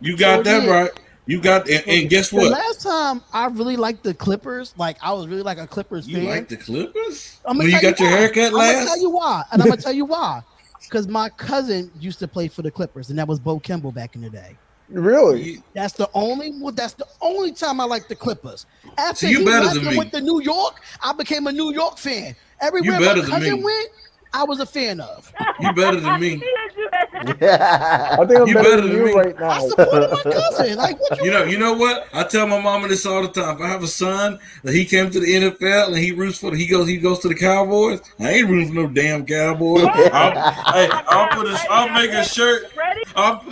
You got that right. You got and guess what?
The last time I really liked the Clippers, I was really like a Clippers fan.
You like the Clippers? When you got your haircut last?
I'm going to tell you why. And I'm going to tell you why. Because my cousin used to play for the Clippers, and that was Bo Kimball back in the day.
Really?
That's the only time I liked the Clippers. After
he
went to New York, I became a New York fan. Everywhere my cousin went, I was a fan of.
You better than me.
I think I'm better than you right now.
I supported my cousin. Like, what
You know what? I tell my mama this all the time. If I have a son that he came to the NFL and he roots for he goes to the Cowboys. I ain't rooting for no damn Cowboys. I'll make a shirt. I'll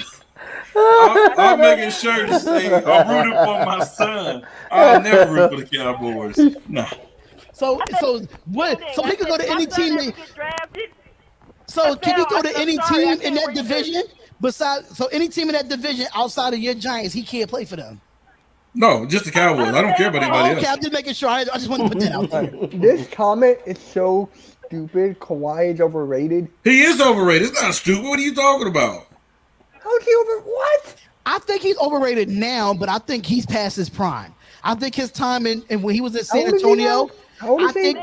make a shirt to say I'm rooting for my son. I'll never root for the Cowboys. Nah.
So what? So he could go to any team. So can he go to any team in that division? Any team in that division outside of your Giants, he can't play for them.
No, just the Cowboys. I don't care about anybody else.
Okay, I'm just making sure. I just want to put that out there.
This comment is so stupid. Kawhi is overrated.
He is overrated. It's not stupid. What are you talking about?
How's he what?
I think he's overrated now, but I think he's past his prime. I think his time in when he was in San Antonio. I think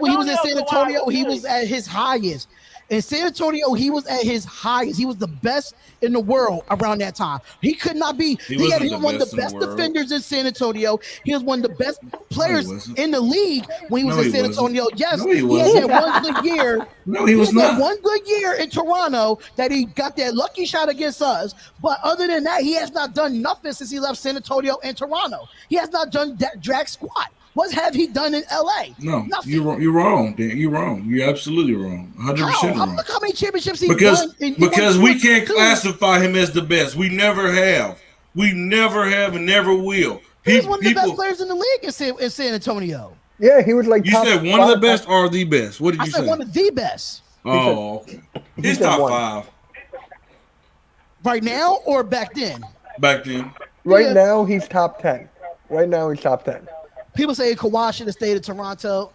when he was in San Antonio, he was at his highest. In San Antonio, he was at his highest. He was the best in the world around that time. He could not be. He was one of the best defenders in San Antonio. He was one of the best players in the league when he was in San Antonio. Yes, he had that one good year.
No, he was not.
One good year in Toronto that he got that lucky shot against us. But other than that, he has not done nothing since he left San Antonio and Toronto. He has not done that drag squat. What have he done in LA?
No, nothing. You're wrong, Dan. You're wrong. You're absolutely wrong. 100% wrong.
Look how many championships he
won. Because we can't
22.
classify him as the best. We never have. We never have and never will.
He's one of the best players in the league in San Antonio.
Yeah, he was like.
You said one of the best or the best? What did you say?
I said one of the best.
Oh, okay. He's top 5.
Right now or back then?
Back then.
Right now, he's top 10. Right now, he's top 10.
People say Kawhi should have stayed in Toronto.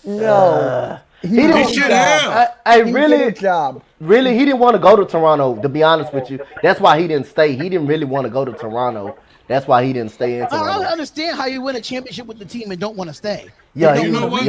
No.
He should have.
Really, he didn't want to go to Toronto, to be honest with you. That's why he didn't stay. He didn't really want to go to Toronto. That's why he didn't stay in Toronto.
I don't understand how you win a championship with the team and don't want to stay.
Yeah,
you know what?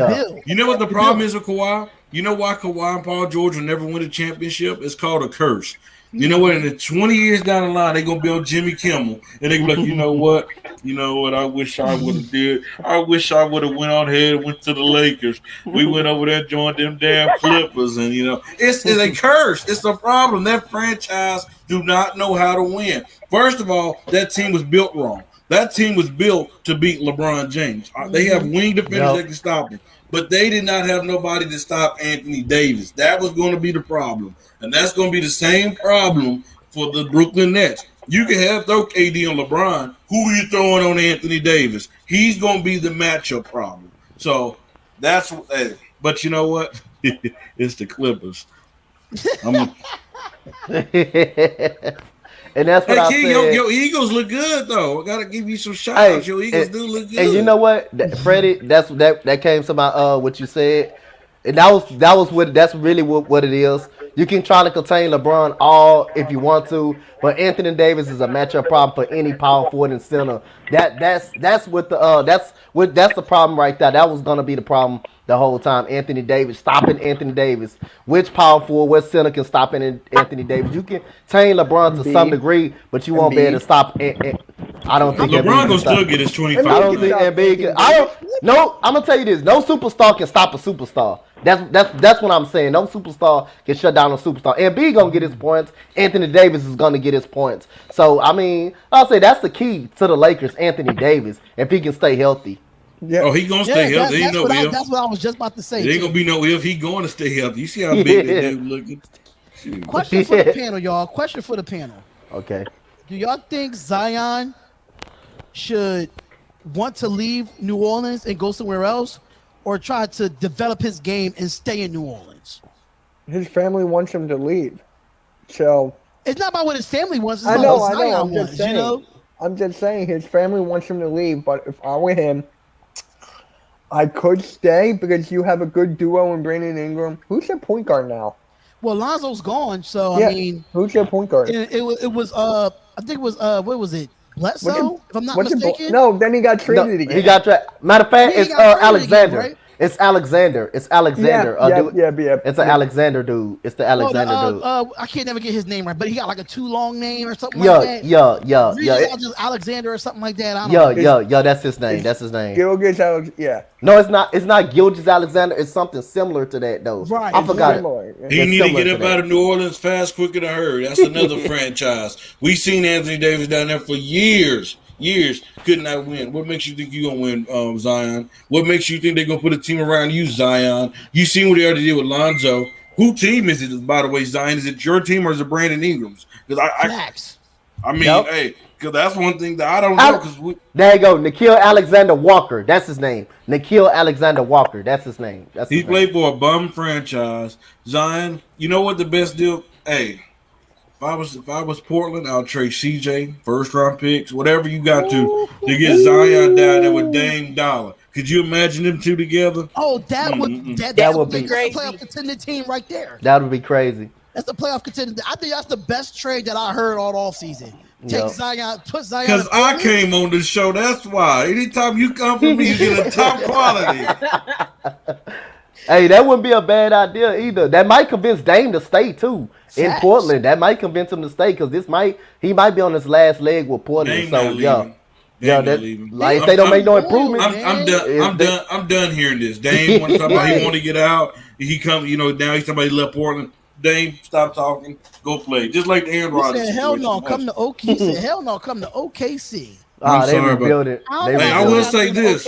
You know what the problem is with Kawhi? You know why Kawhi and Paul George will never win a championship? It's called a curse. You know what? In the 20 years down the line, they're gonna be on Jimmy Kimmel, and they're gonna be like, you know what? I wish I would have did. I wish I would have went on ahead and went to the Lakers. We went over there and joined them damn Clippers, and it's a curse. It's a problem. That franchise do not know how to win. First of all, that team was built wrong. That team was built to beat LeBron James. They have wing defenders that can stop him. But they did not have nobody to stop Anthony Davis. That was going to be the problem. And that's going to be the same problem for the Brooklyn Nets. You can throw KD on LeBron. Who are you throwing on Anthony Davis? He's going to be the matchup problem. So that's – but you know what? It's the Clippers.
And that's what I said.
Your Eagles look good, though. I got to give you some shout-outs. Your Eagles do look good.
And you know what, Freddie, that came to my what you said. And that's really what it is. You can try to contain LeBron all if you want to, but Anthony Davis is a matchup problem for any power forward and center. That's the problem right there. That was gonna be the problem the whole time. Anthony Davis, stopping Anthony Davis. Which power forward, what center can stop Anthony Davis? You can tame LeBron to some degree, but you won't be able to stop. I don't think
LeBron will still get his 25.
I don't think Embiid can. No, I'm gonna tell you this. No superstar can stop a superstar. That's what I'm saying. No superstar can shut down a superstar. Embiid gonna get his points. Anthony Davis is gonna get his points. So I mean, I'll say that's the key to the Lakers. Anthony Davis, if he can stay healthy.
Yeah. Oh, he gonna stay healthy.
That's what I was just about to say.
There ain't gonna be no if. He going to stay healthy. You see how big that dude looking.
Question for the panel, y'all. Question for the panel.
Okay.
Do y'all think Zion should want to leave New Orleans and go somewhere else, or try to develop his game and stay in New Orleans?
His family wants him to leave, so
it's not about what his family wants. It's about what Zion wants.
I'm just saying his family wants him to leave. But if I were him, I could stay because you have a good duo in Brandon Ingram. Who's your point guard now?
Well, Lonzo's gone, so yeah, I mean,
who's your point guard?
It was I think it was what was it? Bledsoe, if I'm not mistaken.
No, then he got traded again.
He got traded. Matter of fact, it's Alexander.
Again, right?
It's Alexander. It's Alexander.
Yeah.
It's an Alexander dude. It's the Alexander dude.
I can't never get his name right, but he got like a too long name or something like that.
Yeah.
Just Alexander or something like that. I don't
know. That's his name. That's his name.
Gilgis Alex. Yeah.
No, it's not. It's not Gilgis Alexander. It's something similar to that though.
Right.
I forgot it.
He need to get up out of New Orleans fast, quick, in a hurry. That's another franchise. We seen Anthony Davis down there for years. Could not win. What makes you think you're going to win, Zion? What makes you think they're going to put a team around you, Zion? You seen what they already did with Lonzo. Who team is it, by the way, Zion? Is it your team or is it Brandon Ingram's? Because hey, because that's one thing that I don't know.
There you go. Nikhil Alexander Walker. That's his name. Nikhil Alexander Walker. That's his name.
He played for a bum franchise. Zion, you know what the best deal? Hey, if I was Portland, I'll trade CJ, first round picks, whatever you got to get Zion down there with Dame Dollar. Could you imagine them two together?
Oh, that would be crazy. That's a playoff contending team right there.
That would be crazy.
That's the playoff contender. I think that's the best trade that I heard all offseason. Take Zion, put Zion.
Because I came on the show, that's why. Anytime you come from me, you get a top quality.
Hey, that wouldn't be a bad idea either. That might convince Dame to stay too in Portland. That might convince him to stay because he might be on his last leg with Portland.
Dame
if they don't make no improvement,
I'm done hearing this. Dame want to talk about he want to get out. He come, now he's somebody left Portland. Dame, stop talking. Go play. Just like the Aaron Rodgers.
He said, hell no, come to OKC. He said, hell no, come to OKC.
They rebuild it.
I will say this.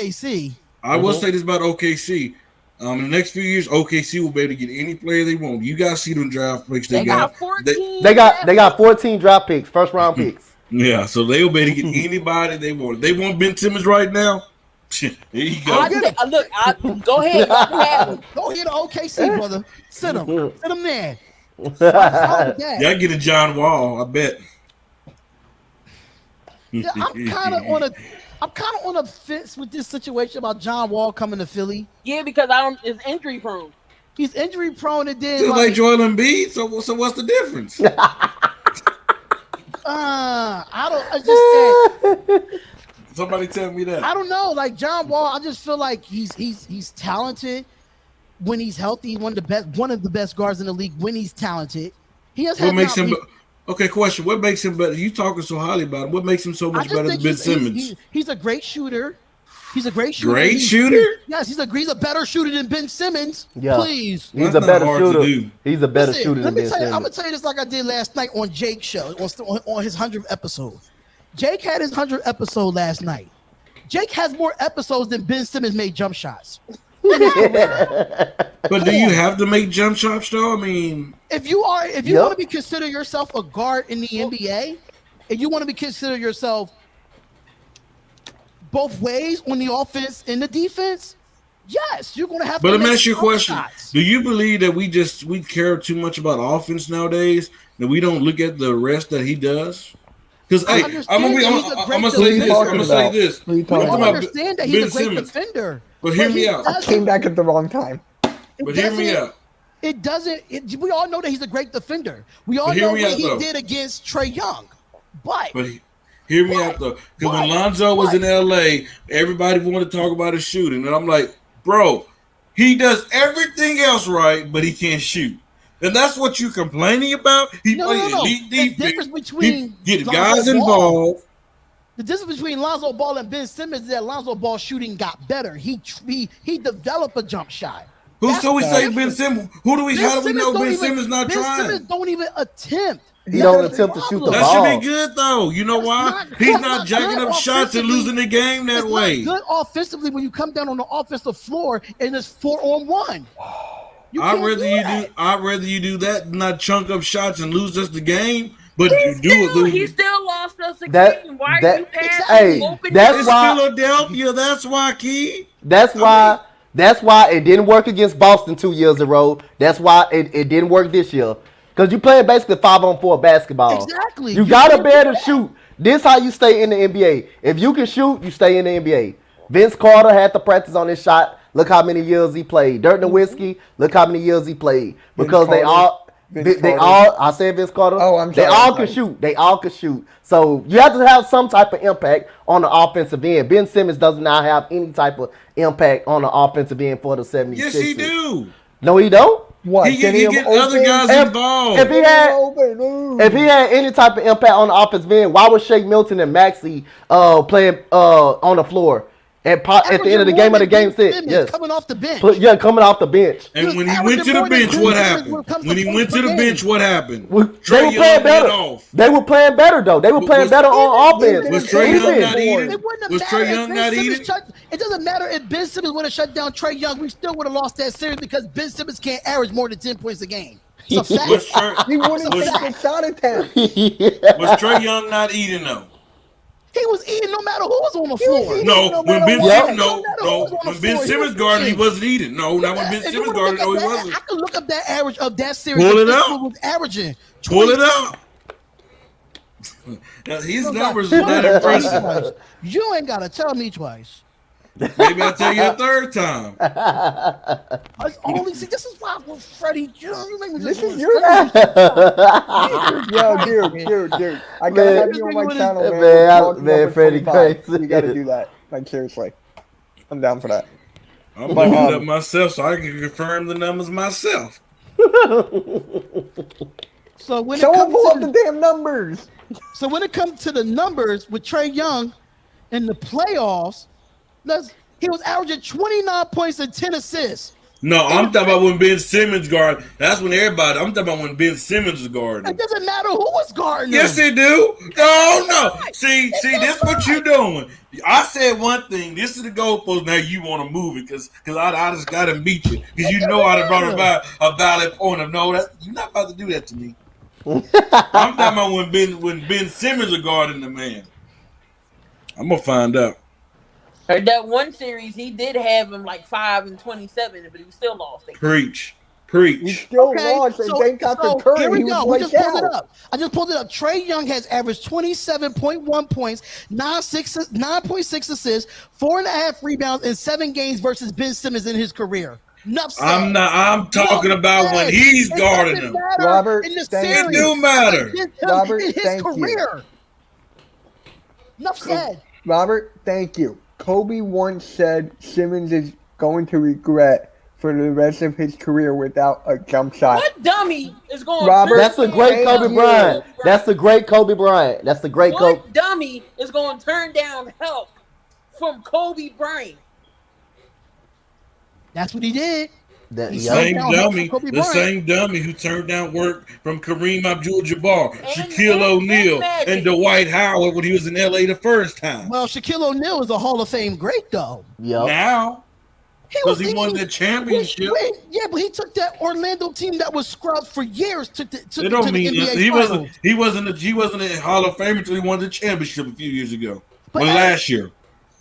I will say this about OKC. In the next few years, OKC will be able to get any player they want. You guys see them draft picks they got.
14.
They got 14 draft picks, first round picks.
Yeah, so they'll be able to get anybody they want. They want Ben Simmons right now. There you go.
Go ahead.
Go ahead to OKC, brother. Sit him there.
Y'all get a John Wall, I bet.
Yeah, I'm kind of on a fence with this situation about John Wall coming to Philly.
Yeah, because it's injury prone.
He's injury prone, and then
just like Joel Embiid. So what's the difference? Somebody tell me that.
I don't know. Like John Wall, I just feel like he's talented when he's healthy. One of the best guards in the league when he's talented. He has. What makes him?
Okay, question. What makes him better? You talking so highly about him. What makes him so much better than Ben Simmons?
He's a great shooter. He's a great shooter.
Great shooter?
Yes, he's a better shooter than Ben Simmons.
Yeah.
Please.
He's a better shooter. He's a better shooter than Ben Simmons.
I'm going to tell you this like I did last night on Jake's show, on his 100th episode. Jake had his 100th episode last night. Jake has more episodes than Ben Simmons made jump shots.
But do you have to make jump shots though? I mean,
if you want to be consider yourself a guard in the NBA, and you want to be consider yourself both ways on the offense and the defense, yes, you're going to have.
But let me ask you a question: do you believe that we care too much about offense nowadays that we don't look at the rest that he does? Because I'm gonna say this.
We don't understand that he's a great defender.
But hear me out.
I came back at the wrong time.
But hear me out.
It doesn't. We all know that he's a great defender. We all know what he did against Trae Young. But
hear me out though, because when Lonzo was in LA, everybody wanted to talk about his shooting, and I'm like, bro, he does everything else right, but he can't shoot. And that's what you're complaining about? He plays elite defense.
The difference between
get guys involved.
The difference between Lonzo Ball and Ben Simmons is that Lonzo Ball shooting got better. He developed a jump shot.
So we say Ben Simmons? How do we know Ben Simmons not trying?
Ben Simmons don't even attempt.
He don't attempt to shoot the ball.
That should be good though. You know why? He's not jacking up shots and losing the game that way.
It's not good offensively when you come down on the offensive floor and it's 4-on-1.
I'd rather you do that than not chunk up shots and lose us the game. But he
still lost us a game. Why are you passing?
That's why Philadelphia. That's why, Key.
That's why it didn't work against Boston 2 years in a row. That's why it didn't work this year. Because you're playing basically 5-on-4 basketball.
Exactly.
You gotta be able to shoot. This how you stay in the NBA. If you can shoot, you stay in the NBA. Vince Carter had to practice on his shot. Look how many years he played. Dirk Nowitzki, look how many years he played. Because
Vince
I said Vince Carter.
Oh, I'm sorry.
They all can shoot. They all can shoot. So you have to have some type of impact on the offensive end. Ben Simmons does not have any type of impact on the offensive end for the 76ers.
Yes, he do.
No, he don't.
What?
He get other guys involved.
If he had any type of impact on the offensive end, why was Shake Milton and Maxey playing on the floor at the end of the game of the game six? Yes,
coming off the bench.
Coming off the bench.
And when he went to the bench, what happened? When he went to the bench, what happened?
They were playing better. They were playing better though. They were playing better on offense.
Was Trae Young not eating? Was Trae Young not eating?
It doesn't matter if Ben Simmons would have shut down Trae Young. We still would have lost that series because Ben Simmons can't average more than 10 points a game. It's a fact.
He wouldn't take a shot at that.
Was Trae Young not eating though?
He was eating no matter who was on the floor.
No, when Ben Simmons guarded, he wasn't eating. No, not when Ben Simmons guarded. No, he wasn't.
I can look up that average of that series.
Pull it up.
Was averaging.
Pull it up. Now, his numbers are that impressive.
You ain't gotta tell me twice.
Maybe I'll tell you a third time.
This is why with Freddie. You make me
this is your Yo, dude. I gotta have you on my channel, man.
Freddie crazy.
You gotta do that. Like, seriously. I'm down for that.
I'm looking it up myself so I can confirm the numbers myself.
So when
Someone pull up the damn numbers.
So when it comes to the numbers with Trae Young in the playoffs, he was averaging 29 points and 10 assists.
No, I'm talking about when Ben Simmons guarded. That's when everybody. I'm talking about when Ben Simmons was guarding.
It doesn't matter who was guarding.
Yes, it do. No. See, this is what you doing. I said one thing. This is the goalpost. Now you want to move it because I just got to beat you because you know I brought about a valid point of no. You're not about to do that to me. I'm talking about when Ben Simmons was guarding the man. I'm gonna find out.
Or that one series, he did have him like 5 and 27, but he still lost it.
Preach.
He still lost. And thank God for Curry.
Here we go. We just pulled
it
up. I just pulled it up. Trae Young has averaged 27.1 points, 9.6 assists, 4.5 rebounds in 7 games versus Ben Simmons in his career.
I'm talking about when he's guarding him.
Robert,
in the series,
it do matter.
Robert,
in his career. Enough said.
Robert, thank you. Kobe once said Simmons is going to regret for the rest of his career without a jump shot.
What dummy is going
Robert,
to
That's the great Kobe Bryant. That's the great Kobe Bryant. That's the great Kobe.
What dummy is going to turn down help from Kobe Bryant?
That's what he did. The same dummy who turned down work from Kareem Abdul-Jabbar, Shaquille O'Neal, and Dwight Howard when he was in LA the first time.
Well, Shaquille O'Neal is a Hall of Fame great, though.
Yep.
Now, because he won the championship.
Yeah, but he took that Orlando team that was scrubbed for years to the
NBA he wasn't a Hall of Fame until he won the championship a few years ago. Last year.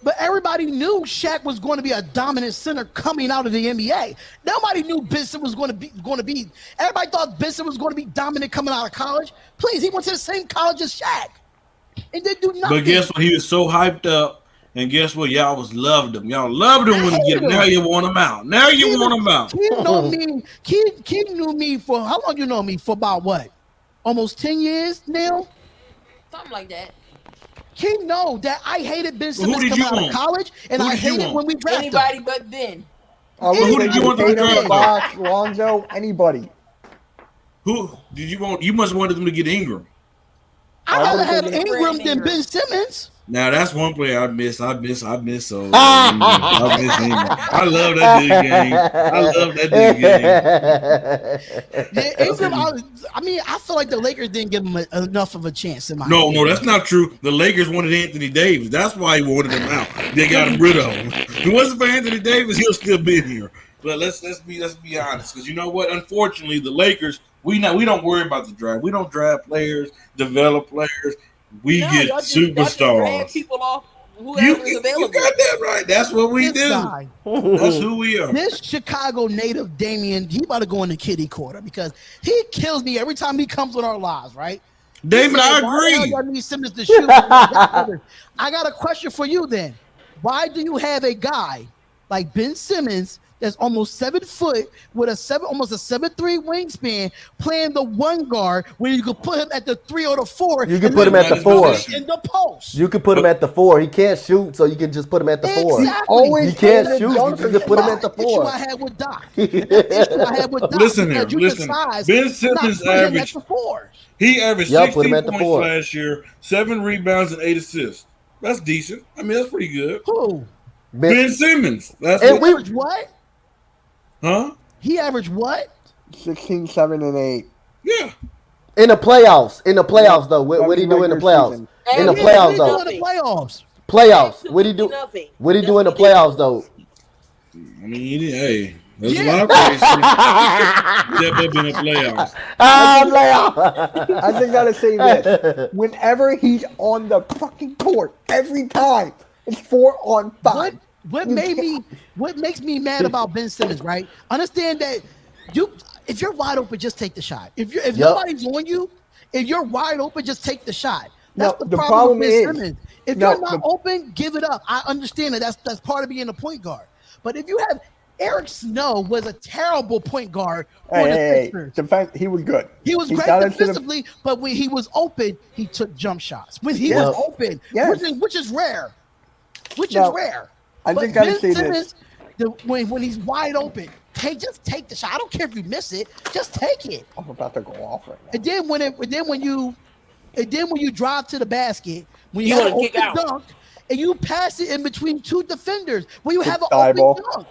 But everybody knew Shaq was going to be a dominant center coming out of the NBA. Nobody knew Ben Simmons was going to be. Everybody thought Ben Simmons was going to be dominant coming out of college. Please, he went to the same college as Shaq, and didn't do nothing.
But guess what? He was so hyped up, and guess what? Y'all loved him. Y'all loved him when he get him. Now you want him out.
King knew me for how long? You know me for about what? Almost 10 years now.
Something like that.
King know that I hated Ben Simmons coming out of college, and I hated when we drafted
anybody but Ben.
Who did you want to draft?
Box, Lonzo, anybody.
Who did you want? You must have wanted them to get Ingram.
I'd rather have Ingram than Ben Simmons.
Now that's one player I miss. So I miss Ingram. I love that dude game.
Ingram, I feel like the Lakers didn't give him enough of a chance.
No, that's not true. The Lakers wanted Anthony Davis. That's why he wanted him out. They got him rid of him. If it wasn't for Anthony Davis, he'll still be here. But let's be honest, because you know what? Unfortunately, the Lakers, we don't worry about the draft. We don't draft players, develop players. We get superstars.
People off whoever's available.
You got that right. That's what we do. That's who we are.
This Chicago native Damian, he about to go in the kiddie quarter because he kills me every time he comes on our lives, right?
Damon, I agree.
Y'all need Simmons to shoot. I got a question for you then. Why do you have a guy like Ben Simmons that's almost 7 foot with almost a 7'3" wingspan playing the one guard where you could put him at the 3 or the 4.
You can put him at the 4
in the post.
You can put him at the 4. He can't shoot, so you can just put him at the 4.
Exactly.
He can't shoot. You can just put him at the 4.
I had with Doc. Issue I had with Doc.
Listen here. Listen. Ben Simmons averaged. He averaged 16 points last year, 7 rebounds and 8 assists. That's decent. I mean, that's pretty good.
Who?
Ben Simmons. That's
averaged what?
Huh?
He averaged what?
16, 7, and 8.
Yeah.
In the playoffs. Though. What did he do in the playoffs? In the playoffs, though. Playoffs. What did he do? What did he do in the playoffs, though?
I mean, hey. There's a lot of crazy step up in the playoffs.
I just gotta say this. Whenever he's on the fucking court, every time it's 4-on-5.
What makes me mad about Ben Simmons, right? Understand that if you're wide open, just take the shot. If nobody's on you, if you're wide open, just take the shot. That's the problem with Ben Simmons. If you're not open, give it up. I understand that that's part of being a point guard. But if you have Eric Snow was a terrible point guard for the Sixers.
He was good.
He was great defensively, but when he was open, he took jump shots. When he was open, which is rare.
I think I say this.
When he's wide open, just take the shot. I don't care if you miss it, just take it.
I'm about to go off right now.
And then when you drive to the basket, when you have an open dunk, and you pass it in between 2 defenders, when you have an open dunk.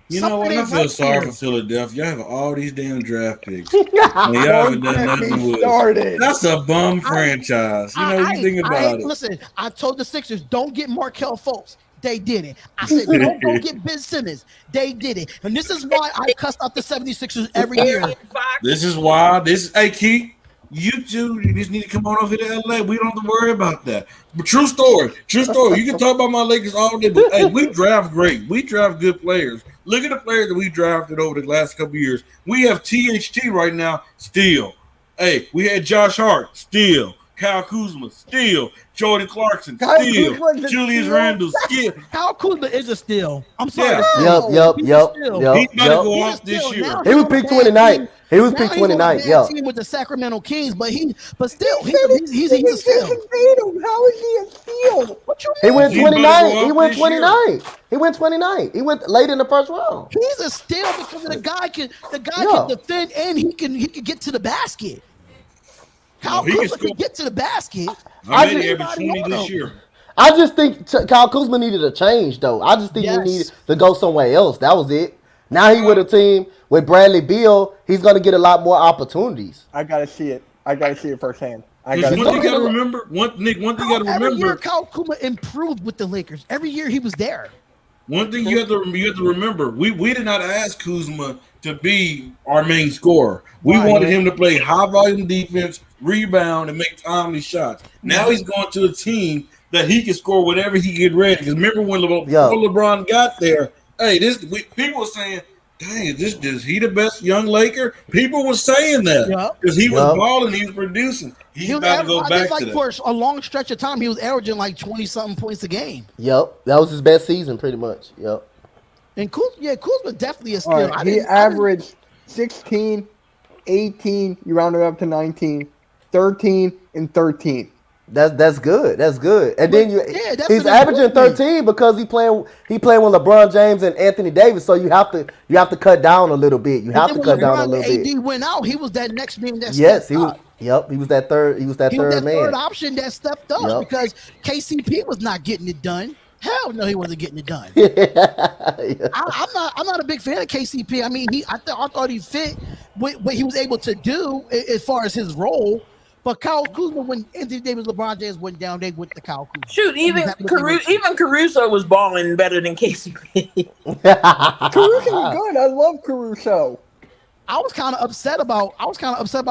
You know what? I feel sorry for Philadelphia. Y'all have all these damn draft picks. And y'all haven't done nothing with it. That's a bum franchise. You think about it.
Listen, I told the Sixers, don't get Markelle Fultz. They did it. I said, don't go get Ben Simmons. They did it. And this is why I cussed out the 76ers every year.
This is why. Hey, Keith, you two, you just need to come on over to LA. We don't have to worry about that. But true story. You can talk about my Lakers all day, but hey, we draft great. We draft good players. Look at the players that we drafted over the last couple of years. We have THT right now, still. Hey, we had Josh Hart, still. Kyle Kuzma, still. Jordan Clarkson, steal. Julius Randle, steal.
Kyle Kuzma is a steal. I'm sorry.
Yep.
He's about to go off this year.
He was pick 29. He was pick 29. Yeah.
Team with the Sacramento Kings, but still, he's a steal.
How is he a steal?
He went 29. He went 29. He went late in the first round.
He's a steal because the guy can defend and he can get to the basket. Kyle Kuzma can get to the basket.
I made every 20 this year.
I just think Kyle Kuzma needed a change, though. I just think he needed to go somewhere else. That was it. Now he with a team with Bradley Beal. He's going to get a lot more opportunities.
I got to see it. Firsthand.
One thing you got to remember.
Every year Kyle Kuzma improved with the Lakers. Every year he was there.
One thing you have to remember, we did not ask Kuzma to be our main scorer. We wanted him to play high volume defense, rebound, and make timely shots. Now he's going to a team that he can score whatever he get ready. Because remember when LeBron got there, people were saying, dang, is he the best young Laker? People were saying that because he was balling, he was producing. He's about to go back to that.
For a long stretch of time, he was averaging like 20-something points a game.
Yep, that was his best season, pretty much. Yep.
And Kuzma definitely a steal.
He averaged 16, 18, you round it up to 19, 13, and 13.
That's good. And then he's averaging 13 because he playing with LeBron James and Anthony Davis. So you have to cut down a little bit.
AD went out. He was that next man that stepped up.
Yep, he was that third. He was that third man.
Third option that stepped up because KCP was not getting it done. Hell no, he wasn't getting it done. I'm not a big fan of KCP. I mean, I thought he fit what he was able to do as far as his role. But Kyle Kuzma, when Anthony Davis, LeBron James went down, they went to Kyle Kuzma.
Shoot, even Caruso was balling better than KCP.
Caruso was good. I love Caruso.
I was kind of upset about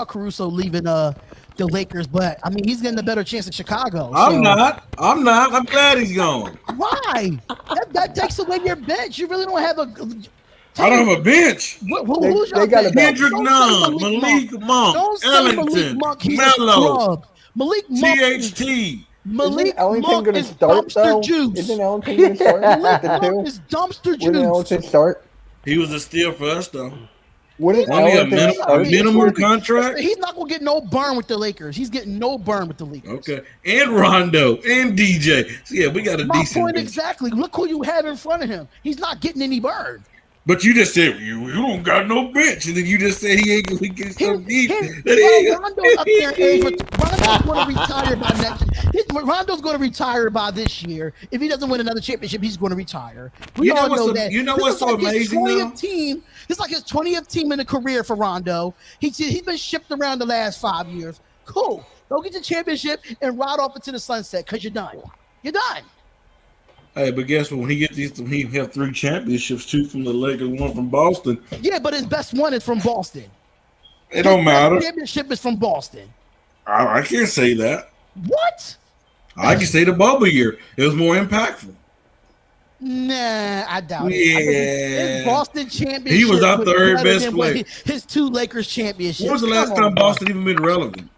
Caruso leaving the Lakers, but I mean he's getting a better chance in Chicago.
I'm not. I'm glad he's gone.
Why? That takes away your bench. You really don't have a.
I don't have a bench.
Who's
they got a bench.
Kendrick Nunn, Malik Monk, Ellington, Melo,
Malik Monk.
THT.
Malik
Monk is
dumpster
though?
juice.
Isn't Ellington going to start?
Malik Monk is dumpster juice.
Wouldn't Ellington start?
He was a steal for us, though.
What is
Only a
Elton?
minimum contract?
He's not gonna get no burn with the Lakers. He's getting no burn with the Lakers.
Okay. And Rondo and DJ. So, yeah, we got a
My
decent
point
bench.
exactly. Look who you have in front of him. He's not getting any burn.
But you just said you don't got no bench, and then you just said he ain't gonna get so deep.
Rondo's up there in age, but Rondo's going to retire by next. Rondo's going to retire by this year. If he doesn't win another championship, he's going to retire. We all know that.
You know what's so amazing?
It's like his 20th team in the career for Rondo. He's been shipped around the last 5 years. Cool. Go get the championship and ride off into the sunset because you're done. You're done.
Hey, but guess what? When he gets these, he have 3 championships, 2 from the Lakers, 1 from Boston.
Yeah, but his best one is from Boston.
It don't matter.
The championship is from Boston.
I can't say that.
What?
I can say the bubble year. It was more impactful.
Nah, I doubt it.
Yeah.
His Boston championship.
He was our third best player.
His 2 Lakers championships.
When was the last time Boston even been relevant?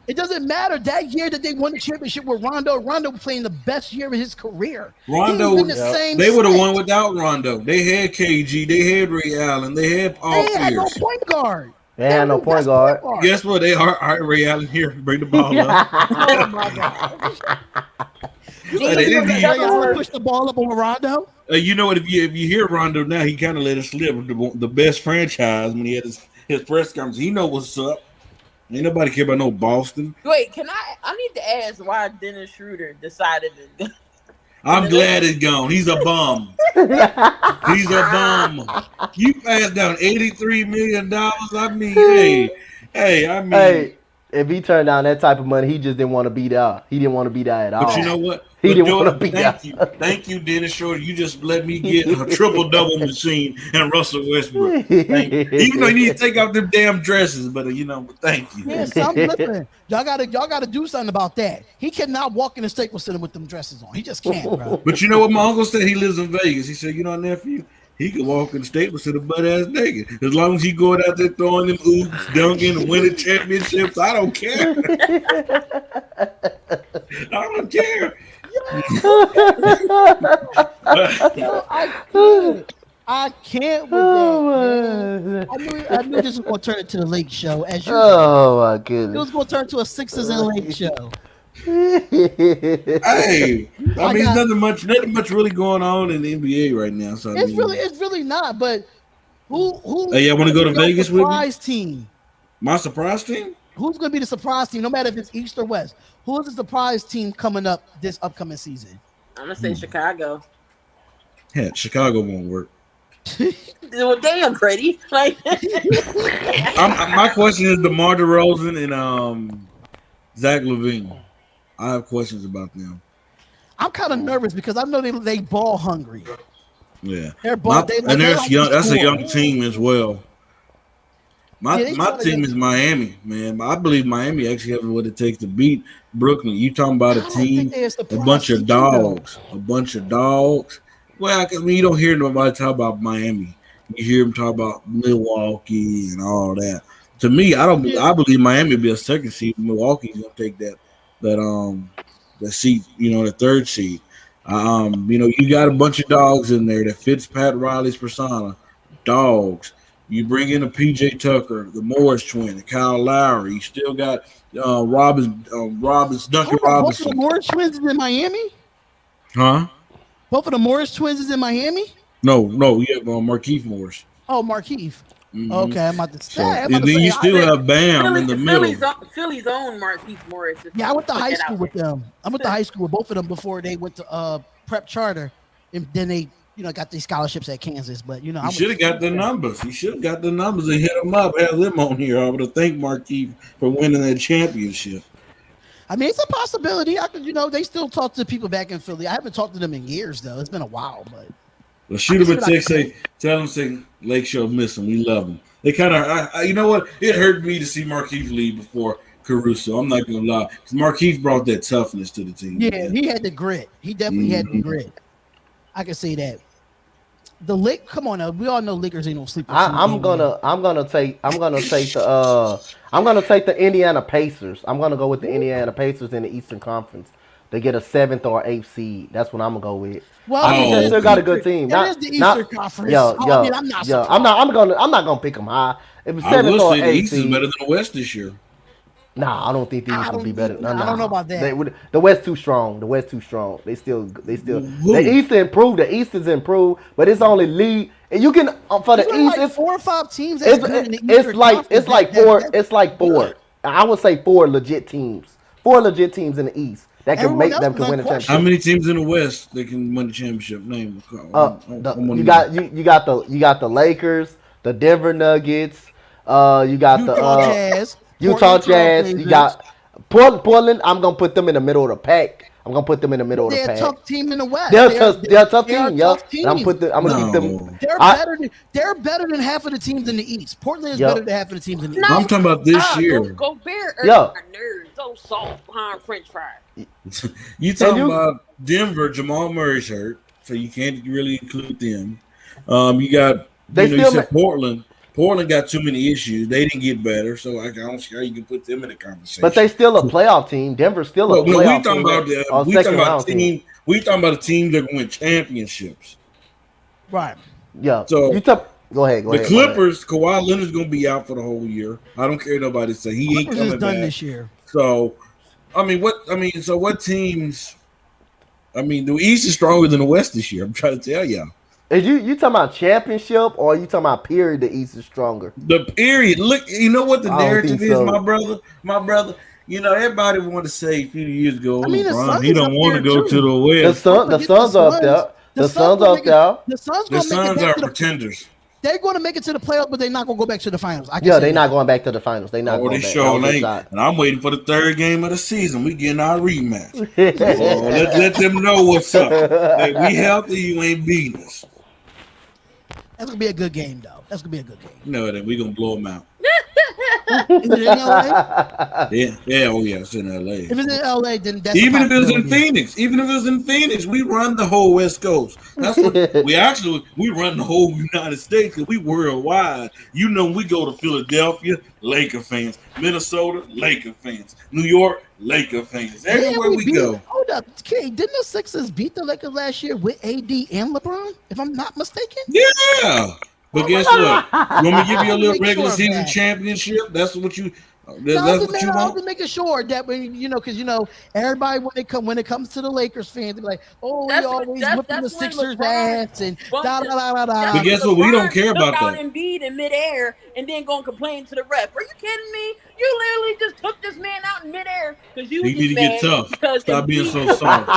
It doesn't matter. That year that they won the championship with Rondo was playing the best year of his career.
Rondo, they would have won without Rondo. They had KG, they had Ray Allen, they had Paul Pierce.
They had no point guard.
They had no point guard.
Guess what? They hired Ray Allen here. Bring the ball up.
Oh my God. Ray Allen push the ball up on Rondo?
You know what? If you hear Rondo now, he kind of let it slip. The best franchise when he had his press conference. He know what's up. Ain't nobody care about no Boston.
Wait, I need to ask why Dennis Schroeder decided to.
I'm glad it's gone. He's a bum. He's a bum. You passed down $83 million. I mean, hey.
If he turned down that type of money, he just didn't want to be there. He didn't want to be there at all.
But you know what?
He didn't want to be there.
Thank you, Dennis Schroeder. You just let me get a triple-double machine and Russell Westbrook. Thank you. Even though you need to take off them damn dresses, but thank you.
Yeah, listen, y'all gotta do something about that. He cannot walk in the Staples Center with them dresses on. He just can't, bro.
But you know what my uncle said? He lives in Vegas. He said, nephew, he could walk in the Staples Center butt-ass naked. As long as he going out there throwing them oops, dunking, and winning championships, I don't care. I don't care.
I can't with that. I knew this was going to turn into the Lake Show. As you
my goodness.
It was going to turn to a Sixers and Lake Show.
Hey, nothing much really going on in the NBA right now. So
it's really not. But who?
Hey, y'all want to go to Vegas with me?
Surprise team.
My surprise team?
Who's going to be the surprise team? No matter if it's East or West. Who is the surprise team coming up this upcoming season?
I'm gonna say Chicago.
Yeah, Chicago won't work.
Well, damn, Freddie. Like,
my question is DeMar DeRozan and Zach LaVine. I have questions about them.
I'm kind of nervous because I know they ball hungry.
Yeah,
they're ball.
That's a young team as well. My team is Miami, man. I believe Miami actually has what it takes to beat Brooklyn. You talking about a team, a bunch of dogs. Well, you don't hear nobody talk about Miami. You hear them talk about Milwaukee and all that. To me, I believe Miami will be a second seed. Milwaukee's gonna take that seat, the third seed. You got a bunch of dogs in there that fits Pat Riley's persona. Dogs. You bring in a PJ Tucker, the Morris twin, the Kyle Lowry. You still got Duncan Robinson.
Both of the Morris twins is in Miami?
Huh?
Both of the Morris twins is in Miami?
No, you have Markieff Morris.
Oh, Markieff. Mm-hmm. Okay, I'm about to say.
And then you still have Bam in the middle.
Philly's own Markieff Morris.
Yeah, I went to high school with them. I went to high school with both of them before they went to prep charter, and then they got these scholarships at Kansas. But you
should have got the numbers. You should have got the numbers and hit them up. Have them on here. I would have thanked Markieff for winning that championship.
I mean, it's a possibility. They still talk to people back in Philly. I haven't talked to them in years though. It's been a while, but.
Well, shoot them a text. Tell them say Lake Show miss them. We love them. They kind of, you know what? It hurt me to see Markieff leave before Caruso. I'm not gonna lie, because Markieff brought that toughness to the team.
Yeah, man. He had the grit. He definitely had the grit. I can say that. The Lake, come on now. We all know Lakers ain't no sleeper.
I'm gonna take the Indiana Pacers. I'm gonna go with the Indiana Pacers in the Eastern Conference to get a 7th or 8th seed. That's what I'm gonna go with.
Well,
I think they still got a good team.
That is the Eastern Conference. I mean, I'm not surprised.
I'm not gonna pick them high. If it's 7th or 8th
the East
seed,
is better than the West this year.
Nah, I don't think the East will be better.
I don't know about that.
The West too strong. The West too strong. They still. The East improved. The East is improved, but it's only league. And you can for the East.
Like 4 or 5 teams.
It's like four. I would say 4 legit teams. 4 legit teams in the East that can win a championship.
How many teams in the West that can win the championship? Name.
You got the Lakers, the Denver Nuggets. You got the Utah Jazz. You got Portland. I'm gonna put them in the middle of the pack.
They're a tough team in the West.
They're a tough team, yo. I'm gonna keep them.
They're better than half of the teams in the East. Portland is better than half of the teams in the East.
I'm talking about this year.
Go Bear. Nerds so soft behind French fries.
You talking about Denver? Jamal Murray's hurt, so you can't really include them. You got you said Portland. Portland got too many issues. They didn't get better, so I don't see how you can put them in the conversation.
But they still a playoff team. Denver's still a playoff team.
We talking about a team that can win championships.
Right.
Yeah.
So
go ahead.
The Clippers, Kawhi Leonard's going to be out for the whole year. I don't care nobody say he ain't coming back
this year.
So, what teams? I mean, the East is stronger than the West this year. I'm trying to tell y'all.
Is you talking about championship or are you talking about period? The East is stronger.
The period. Look, you know what the narrative is, my brother. You know, everybody wanted to say a few years ago, LeBron, he don't want to go to the West.
The Suns are up there. The Suns are up there.
The Suns
are pretenders.
They're going to make it to the playoffs, but they're not going to go back to the finals.
They're not going back to the finals. They're not going back.
And I'm waiting for the 3rd game of the season. We getting our rematch. Let them know what's up. Hey, we healthy, you ain't beating us.
That's going to be a good game, though.
No, then we're going to blow them out.
Is it in LA?
It's in LA.
If it's in LA, then that's
even if it was in Phoenix, we run the whole West Coast. That's what we run the whole United States because we worldwide. You know, we go to Philadelphia, Laker fans, Minnesota, Laker fans, New York, Laker fans. Everywhere we go.
Hold up, didn't the Sixers beat the Lakers last year with AD and LeBron? If I'm not mistaken.
Yeah. But guess what? You want me to give you a little regular season championship? That's what you. That's what you want.
I was making sure that when because everybody when it comes to the Lakers fans, they're like, oh, we always whipping the Sixers' ass and da da da da.
But guess what? We don't care about that.
Embiid in midair and then going to complain to the ref. Are you kidding me? You literally just took this man out in midair because you
need to get tough. Stop being so soft.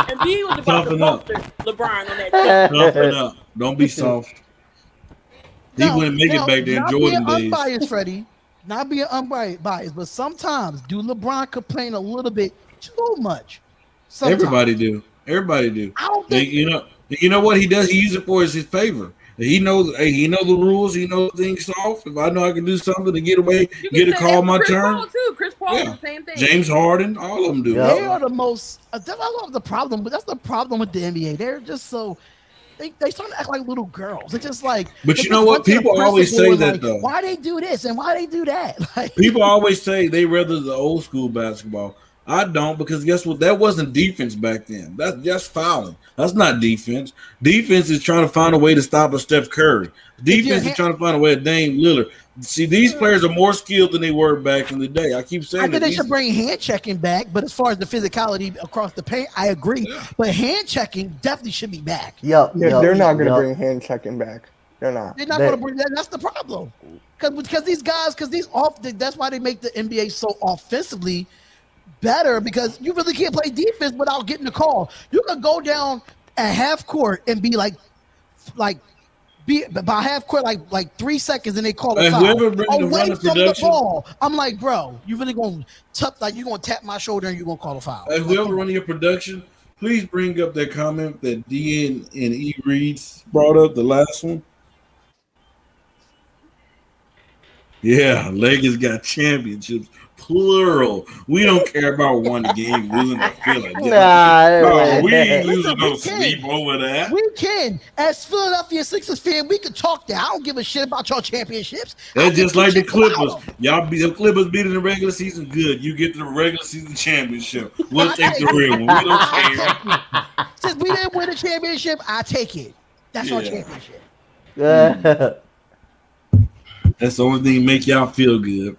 Embiid was about to bolster LeBron on that.
Toughen up. Don't be soft. He wouldn't make it back there in Jordan days.
Unbiased, Freddie. Not being unbiased, but sometimes do LeBron complain a little bit too much? Sometimes.
Everybody do.
I don't think
you know what he does. He uses it for his favor. He knows. He knows the rules. He knows things soft. If I know I can do something to get away, get a call my turn.
Paul too. Chris Paul does the same thing.
James Harden, all of them do.
They are the most. I love the problem, but that's the problem with the NBA. They're just so. They start to act like little girls. It's just like.
But you know what? People always say that though.
Why they do this and why they do that? Like,
people always say they rather the old school basketball. I don't, because guess what? That wasn't defense back then. That's just fouling. That's not defense. Defense is trying to find a way to stop a Steph Curry. Defense is trying to find a way to Dame Lillard. See, these players are more skilled than they were back in the day. I keep saying
I think they should bring hand checking back, but as far as the physicality across the paint, I agree. Yeah. But hand checking definitely should be back.
They're not going to bring hand checking back. They're not.
They're not going to bring that. That's the problem. Because these guys, that's why they make the NBA so offensively better, because you really can't play defense without getting the call. You can go down at half court and be by half court like 3 seconds and they call a foul away from the ball. I'm like, bro, you really gonna you're gonna tap my shoulder and you're gonna call a foul.
Hey, whoever running your production, please bring up that comment that D and E Reeds brought up, the last one. Yeah, Lakers got championships, plural. We don't care about one game losing to Philadelphia. No, we ain't losing no sleep over that.
We can. As Philadelphia Sixers fan, we can talk that. I don't give a shit about your championships.
That's just like the Clippers. The Clippers beat in the regular season, good. You get the regular season championship. We'll take the real one. We don't care.
Since we didn't win the championship, I take it. That's our championship.
That's the only thing make y'all feel good.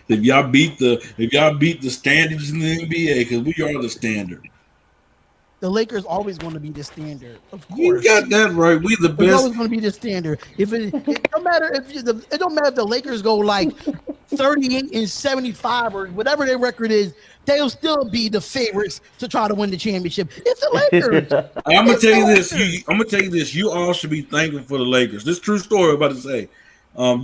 If y'all beat the standards in the NBA, because we are the standard.
The Lakers always going to be the standard, of course.
You got that right. We the best.
It's always going to be the standard. If it don't matter it don't matter if the Lakers go like 38-75 or whatever their record is, they'll still be the favorites to try to win the championship. It's the Lakers.
I'm gonna tell you this. You all should be thankful for the Lakers. This true story I'm about to say.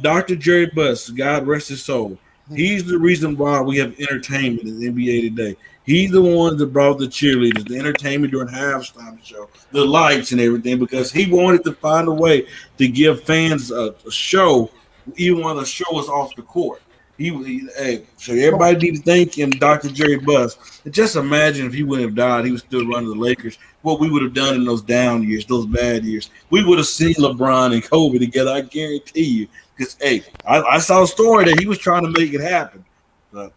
Dr. Jerry Buss, God rest his soul. He's the reason why we have entertainment in the NBA today. He's the one that brought the cheerleaders, the entertainment during halftime show, the lights and everything, because he wanted to find a way to give fans a show, even while the show was off the court. So everybody need to thank him, Dr. Jerry Buss. And just imagine if he wouldn't have died, he was still running the Lakers. What we would have done in those down years, those bad years. We would have seen LeBron and Kobe together, I guarantee you. Because, I saw a story that he was trying to make it happen.
The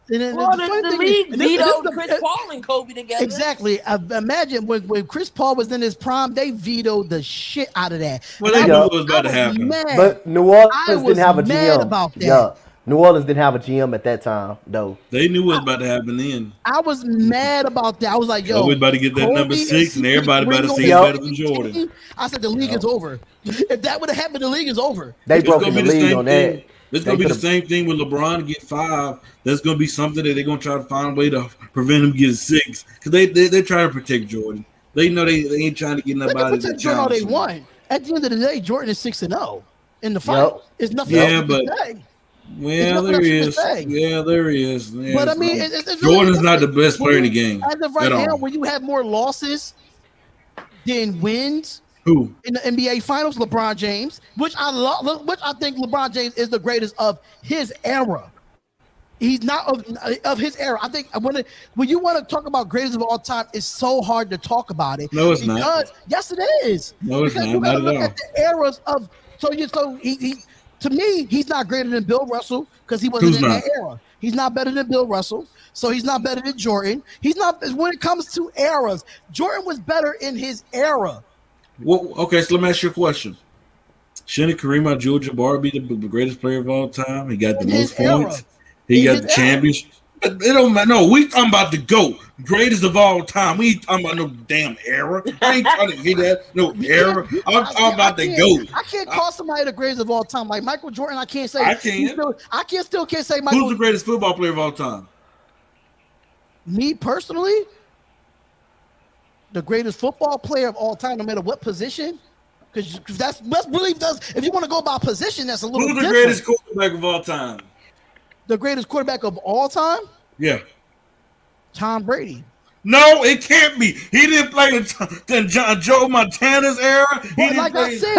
league vetoed Chris Paul and Kobe together.
Exactly. Imagine when Chris Paul was in his prime, they vetoed the shit out of that.
Well, they knew it was about to happen.
But New Orleans didn't have a GM.
About that.
Yeah. New Orleans didn't have a GM at that time, though.
They knew what was about to happen then.
I was mad about that. I was like, yo,
we about to get that number 6, and everybody better see it better than Jordan.
I said, the league is over. If that would have happened, the league is over.
They broke the league on that.
It's going to be the same thing with LeBron to get 5. That's going to be something that they're going to try to find a way to prevent him getting 6. Because they're trying to protect Jordan. They know they ain't trying to get nobody to challenge
they won. At the end of the day, Jordan is 6-0 in the finals. It's nothing else to say.
Well, there is. Yeah, there is. Yeah,
but I mean, it's
Jordan's really not the best player in the game.
As of right now, when you have more losses than wins,
who
in the NBA Finals, LeBron James, which I love, which I think LeBron James is the greatest of his era. He's not of his era. I think when you want to talk about greatest of all time, it's so hard to talk about it.
No, it's not.
Yes, it is.
No, it's
because
not.
You got to look
at
the eras of. So he to me, he's not greater than Bill Russell because he wasn't in that era. He's not better than Bill Russell, so he's not better than Jordan. He's not when it comes to eras. Jordan was better in his era.
Well, okay, so let me ask you a question. Shouldn't Kareem Abdul-Jabbar be the greatest player of all time? He got the most points. He got the championship. It don't matter. No, we talking about the GOAT, greatest of all time. We ain't talking about no damn era. I ain't trying to hear that. No era. I'm talking about the GOAT.
I can't call somebody the greatest of all time. Like Michael Jordan, I can't say.
I can.
I still can't say Michael.
Who's the greatest football player of all time?
Me personally, the greatest football player of all time, no matter what position. Because that's really does. If you want to go by position, that's a little.
Who's the greatest quarterback of all time?
The greatest quarterback of all time?
Yeah.
Tom Brady.
No, it can't be. He didn't play in Joe Montana's era.
I said,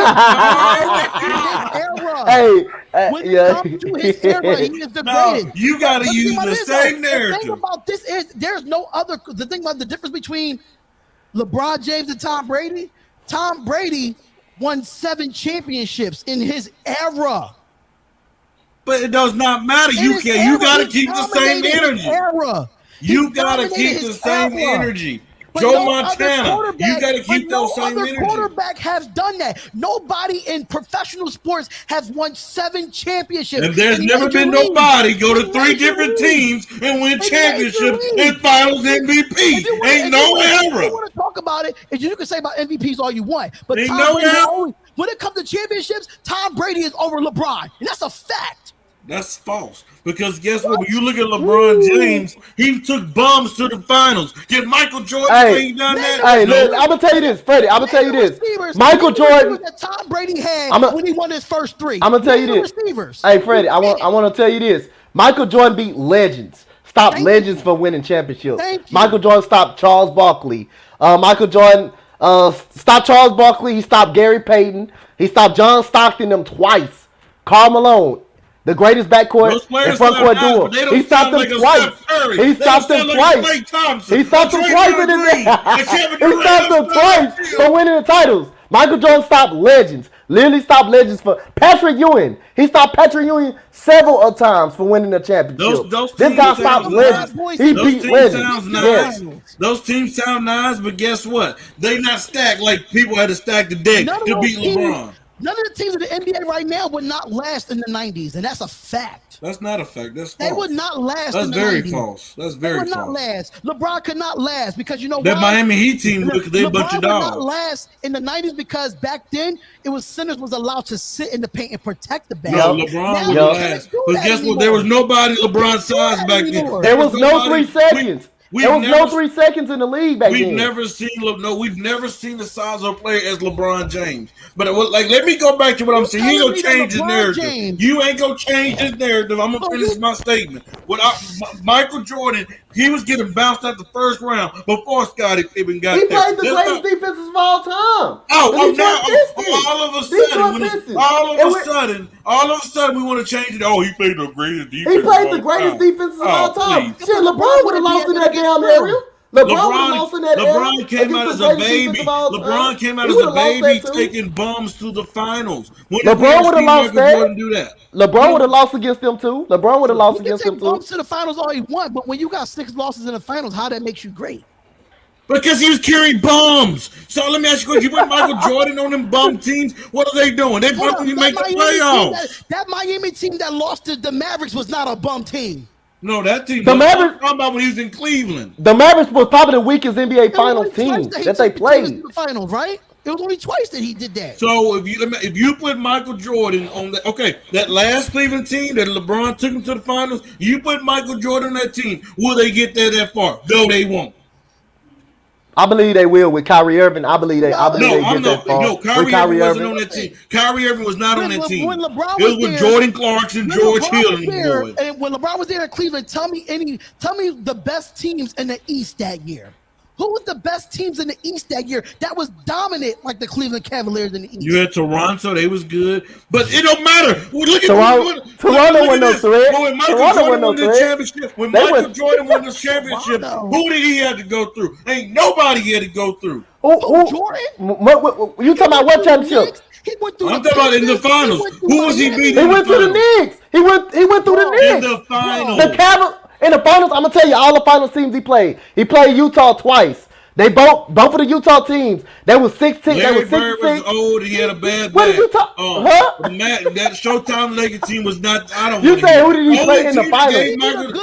when it comes to his era, he is the greatest.
You got to use the same narrative.
The thing about this is there's no other. The thing about the difference between LeBron James and Tom Brady won 7 championships in his era.
But it does not matter. You got to keep the same energy. You got to keep the same energy. Joe Montana, you got to keep those same energy.
No other quarterback has done that. Nobody in professional sports has won 7 championships.
And there's never been nobody go to 3 different teams and win championships and finals MVP. Ain't no era.
You want to talk about it, and you can say about MVPs all you want, but
ain't no era.
When it comes to championships, Tom Brady is over LeBron, and that's a fact.
That's false. Because guess what? When you look at LeBron James, he took bums to the finals. Did Michael Jordan ain't done that?
Hey, look, I'm gonna tell you this, Freddie. I'm gonna tell you this. Michael Jordan
that Tom Brady had when he won his first 3.
I'm gonna tell you this. Hey, Freddie, I want to tell you this. Michael Jordan beat legends. Stopped legends from winning championships. Michael Jordan stopped Charles Barkley. Michael Jordan stopped Charles Barkley. He stopped Gary Payton. He stopped John Stockton them twice. Karl Malone, the greatest backcourt and frontcourt duo. He stopped them twice. He stopped them twice. He stopped them twice in his He stopped them twice for winning the titles. Michael Jordan stopped legends. Literally stopped legends for Patrick Ewing. He stopped Patrick Ewing several times for winning the championship. This guy stopped legends. He beat legends.
Those teams sound nice, but guess what? They not stacked like people had to stack the deck to beat LeBron.
None of the teams in the NBA right now would not last in the 90s, and that's a fact.
That's not a fact. That's false.
They would not last
That's
in the
very
90s.
false. That's very false.
They would not last. LeBron could not last because you know
that
why?
Miami Heat team, they a bunch of dogs.
LeBron would not last in the 90s because back then it was centers was allowed to sit in the paint and protect the ball.
No, LeBron would last. But guess what? There was nobody LeBron's size back then.
There was no 3 seconds. There was no 3 seconds in the league back then.
We've never seen the size of a player as LeBron James. But let me go back to what I'm saying. You ain't gonna change his narrative. You ain't gonna change his narrative. I'm gonna finish my statement. Michael Jordan, he was getting bounced out the first round before Scottie Pippen got there.
He played the greatest defenses of all time.
All of a sudden, we want to change it. Oh, he played the greatest defense.
He played the greatest defenses of all time. Shit, LeBron would have lost in that damn area.
LeBron came out as a baby. LeBron came out as a baby taking bums to the finals.
LeBron would have lost that. LeBron would have lost against them too. LeBron would have lost against them too.
Bums to the finals all he won, but when you got 6 losses in the finals, how that makes you great?
Because he was carrying bums. So let me ask you, you put Michael Jordan on them bum teams, what are they doing? They probably make the playoffs.
That Miami team that lost to the Mavericks was not a bum team.
No, that team.
The Mavericks.
I'm talking about when he was in Cleveland.
The Mavericks was probably the weakest NBA Finals team that they played.
The finals, right? It was only twice that he did that.
So if you put Michael Jordan on that last Cleveland team that LeBron took him to the finals, you put Michael Jordan on that team, will they get there that far? No, they won't.
I believe they will with Kyrie Irving. I believe they get that far.
No, Kyrie Irving wasn't on that team. Kyrie Irving was not on that team. It was with Jordan Clarkson, George Hill,
and when LeBron was there in Cleveland, tell me the best teams in the East that year. Who was the best teams in the East that year that was dominant like the Cleveland Cavaliers in the East?
You had Toronto, they was good, but it don't matter. Look at
Toronto won no threat.
When Michael Jordan won the championship, who did he have to go through? Ain't nobody had to go through.
Jordan?
You talking about what championship?
I'm talking about in the finals. Who was he beating?
He went through the Knicks. He went through the Knicks.
In the finals.
In the finals, I'm gonna tell you all the finals teams he played. He played Utah twice. They both of the Utah teams. They was 16.
Larry Bird was old. He had a bad
What did you talk?
That Showtime Lakers team was not. I don't.
You say who did he play in the finals?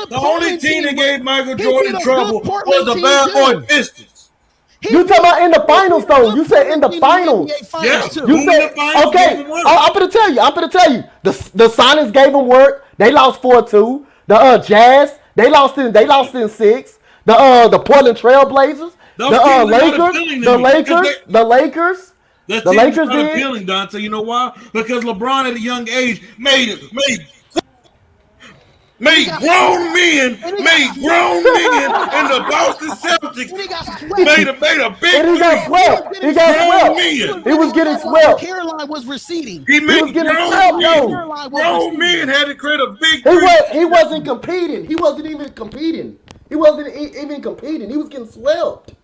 The only team that gave Michael Jordan trouble was the bad boy Pistons.
You talking about in the finals though? You said in the finals.
Yeah.
You said okay. I'm gonna tell you. The Sonics gave him work. They lost 4-2. The Jazz. They lost in 6. The Portland Trailblazers. The Lakers. The Lakers did.
Appealing, Donte. You know why? Because LeBron at a young age made grown men in the Boston Celtics made a big.
And he got swept. He was getting swept.
Caroline was receding.
He was getting swept. Grown men had to create a big.
He wasn't competing. He wasn't even competing. He was getting swept.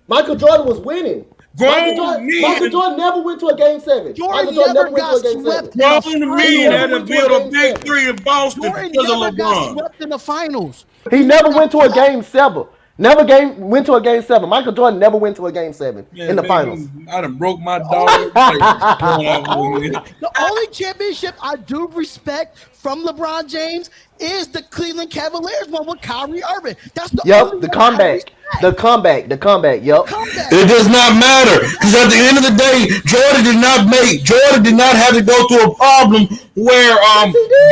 Michael Jordan was winning. Michael Jordan never went to a game 7.
Jordan never got swept.
Grown men had to build a big 3 in Boston because of LeBron.
Got swept in the finals.
He never went to a game 7. Went to a game 7. Michael Jordan never went to a game 7 in the finals.
I done broke my dog.
The only championship I do respect from LeBron James is the Cleveland Cavaliers one with Kyrie Irving. That's the
comeback. The comeback. Yep.
It does not matter because at the end of the day, Jordan did not have to go through a problem where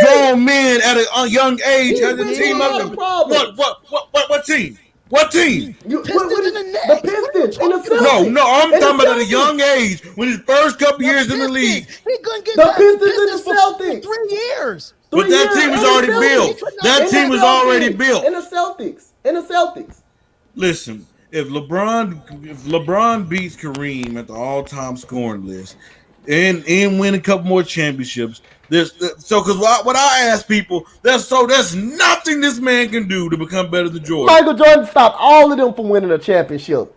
grown men at a young age had to team up. What team? What team?
The Pistons in the Celtics.
No, I'm talking about at a young age when his first couple years in the league.
The Pistons in the Celtics.
3 years.
But that team was already built. That team was already built.
In the Celtics.
Listen, if LeBron beats Kareem at the all-time scoring list and win a couple more championships, Because what I ask people, there's nothing this man can do to become better than Jordan.
Michael Jordan stopped all of them from winning a championship.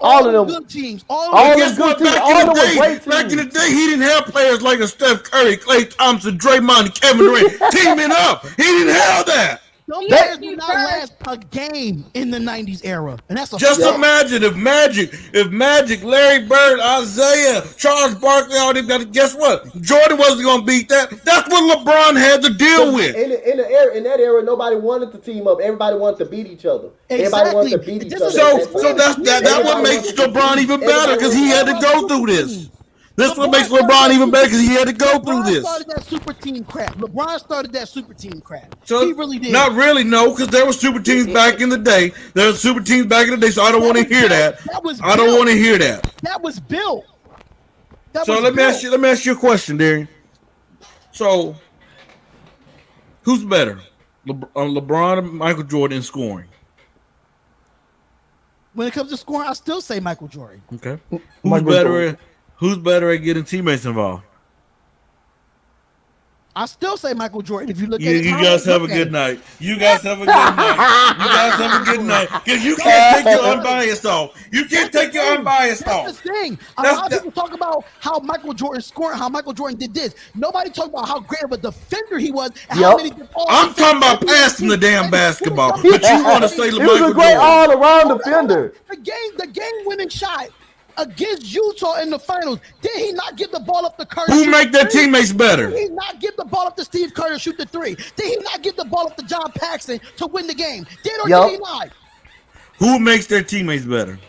All of them
good teams.
All of them good teams. All of them were great teams.
Back in the day, he didn't have players like a Steph Curry, Klay Thompson, Draymond, and Kevin Durant teaming up. He didn't have that.
Those players do not last a game in the 90s era. And that's
imagine if Magic, Larry Bird, Isaiah, Charles Barkley, all them guys, guess what? Jordan wasn't going to beat that. That's what LeBron had to deal with.
In that era, nobody wanted to team up. Everybody wanted to beat each other. Everybody wanted to beat each other.
So that's what makes LeBron even better because he had to go through this. This is what makes LeBron even better because he had to go through this.
LeBron started that super team crap.
So
he really did.
Not really, no, because there were super teams back in the day. There were super teams back in the day, so I don't want to hear that. I don't want to hear that.
That was built.
Let me ask you a question, Darian. So, who's better, LeBron or Michael Jordan in scoring?
When it comes to scoring, I still say Michael Jordan.
Okay. Who's better at getting teammates involved?
I still say Michael Jordan. If you look at
it, you guys have a good night. You guys have a good night. Because you can't take your unbiased off. That's
the thing. A lot of people talk about how Michael Jordan scored, how Michael Jordan did this. Nobody talked about how great of a defender he was. And how many
I'm talking about passing the damn basketball. But you want to say
He was a great all-around defender.
The game-winning shot against Utah in the finals, did he not give the ball up to Curry?
Who make their teammates better?
Did he not give the ball up to Steve Kerr to shoot the three? Did he not give the ball up to John Paxson to win the game? Did he not?
Who makes their teammates better?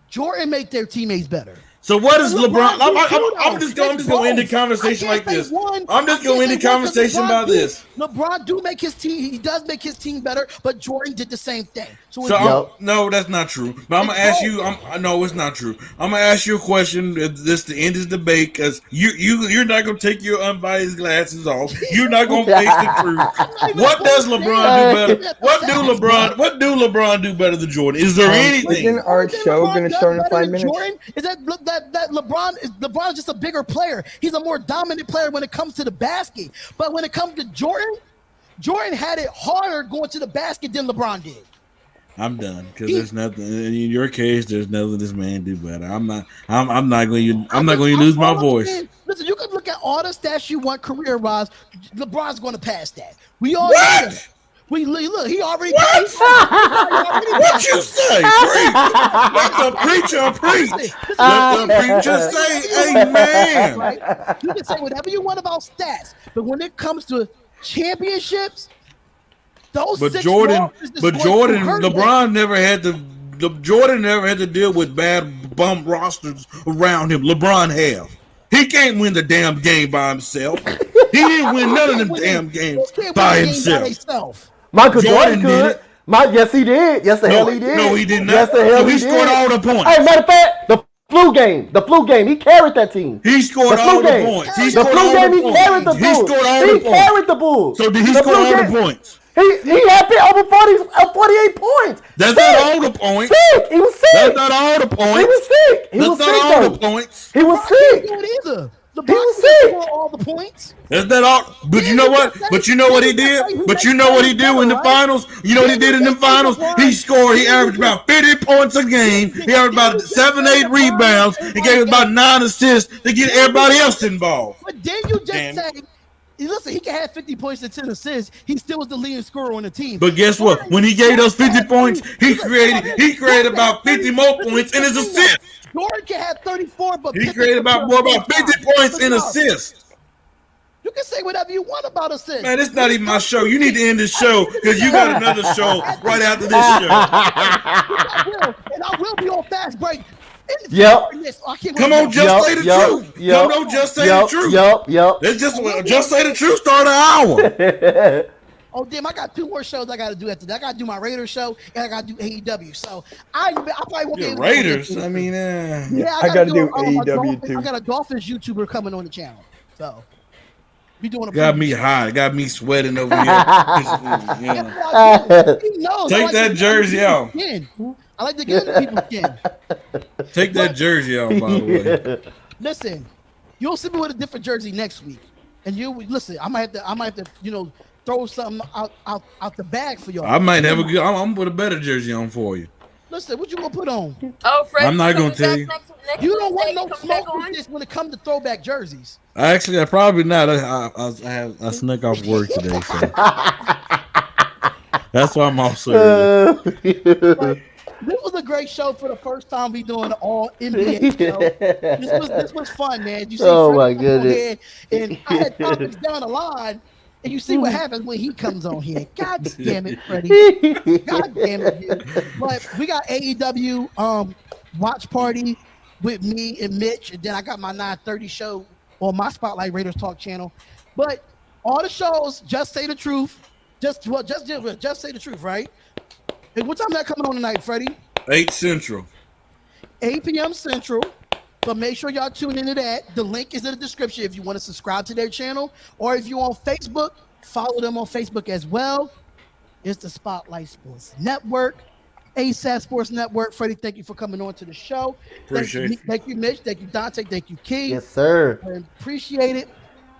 Jordan made their teammates better.
So what is LeBron? I'm just going to end the conversation like this. I'm just going to end the conversation about this.
LeBron make his team. He does make his team better, but Jordan did the same thing.
No, that's not true. But I'm gonna ask you. No, it's not true. I'm gonna ask you a question. This to end this debate because you're not gonna take your unbiased glasses off. You're not gonna face the truth. What does LeBron do better? What do LeBron do better than Jordan? Is there anything?
Isn't our show gonna start in 5 minutes?
Jordan is that LeBron is just a bigger player. He's a more dominant player when it comes to the basket. But when it comes to Jordan had it harder going to the basket than LeBron did.
I'm done because there's nothing in your case. There's nothing this man do better. I'm not going to lose my voice.
Listen, you can look at all the stats you want career-wise. LeBron's going to pass that. We all
what?
Look, he already.
What you say? Let the preacher preach. Let the preacher say amen.
Right? You can say whatever you want about stats, but when it comes to championships,
LeBron never had to. Jordan never had to deal with bad bum rosters around him. LeBron have. He can't win the damn game by himself. He didn't win none of them damn games by himself.
Michael Jordan could. Yes, he did. Yes, the hell he did.
No, he did not.
Yes, the hell he
scored all the points.
Hey, matter of fact, the flu game, he carried that team.
He scored all the points.
He carried the Bulls. He carried the Bulls.
So did he score all the points?
He had over 48 points.
That's not all the points.
Sick. He was sick.
That's not all the points.
He was sick.
That's not all the points.
He was sick.
He was sick. All the points.
That's not all. But you know what? But you know what he did? But you know what he did in the finals? You know what he did in the finals? He scored. He averaged about 50 points a game. He averaged about 7-8 rebounds. He gave about 9 assists to get everybody else involved.
But then you just say, listen, he can have 50 points and 10 assists. He still was the leading scorer on the team.
But guess what? When he gave those 50 points, he created about 50 more points in his assists.
Jordan can have 34, but
he created about 50 points in assists.
You can say whatever you want about assists.
Man, it's not even my show. You need to end this show because you got another show right after this show.
And I will be on fast break.
Yep.
Come on, just say the truth. Come on, just say the truth. It's just say the truth. Start an hour.
Oh damn! I got 2 more shows I got to do after that. I got to do my Raiders show and I got to do AEW. So I probably won't be able to
Raiders. I mean,
I got to do AEW too.
I got a Dolphins YouTuber coming on the channel. So be doing a
got me hot. Got me sweating over here. Take that jersey out.
I like to get into people's skin.
Take that jersey out, by the way.
Listen, You'll see me with a different jersey next week. And you listen, I might have to, throw something out the bag for y'all.
I might have a good. I'm gonna put a better jersey on for you.
Listen, what you gonna put on?
Oh, Freddie,
I'm not gonna tell you.
You don't want no smoke with this when it comes to throwback jerseys.
Actually, I probably not. I snuck off work today, so that's why I'm off service.
This was a great show for the first time we doing an all NBA show. This was fun, man. You see,
Oh my goodness!
And I had topics down the line, and you see what happens when he comes on here. God damn it, Freddie. God damn it, dude. But we got AEW watch party with me and Mitch, and then I got my 9:30 show on my Spotlight Raiders Talk channel. But all the shows, just say the truth. Just say the truth, right? Hey, what time is that coming on tonight, Freddie?
8 Central.
8 p.m. Central. So make sure y'all tune into that. The link is in the description if you want to subscribe to their channel. Or if you're on Facebook, follow them on Facebook as well. It's the Spotlight Sports Network, ASAP Sports Network. Freddie, thank you for coming on to the show.
Appreciate it.
Thank you, Mitch. Thank you, Donte. Thank you, Key.
Yes, sir.
And appreciate it.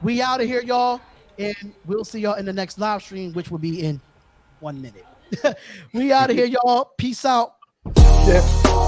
We out of here, y'all. And we'll see y'all in the next live stream, which will be in 1 minute. We out of here, y'all. Peace out.
Yeah.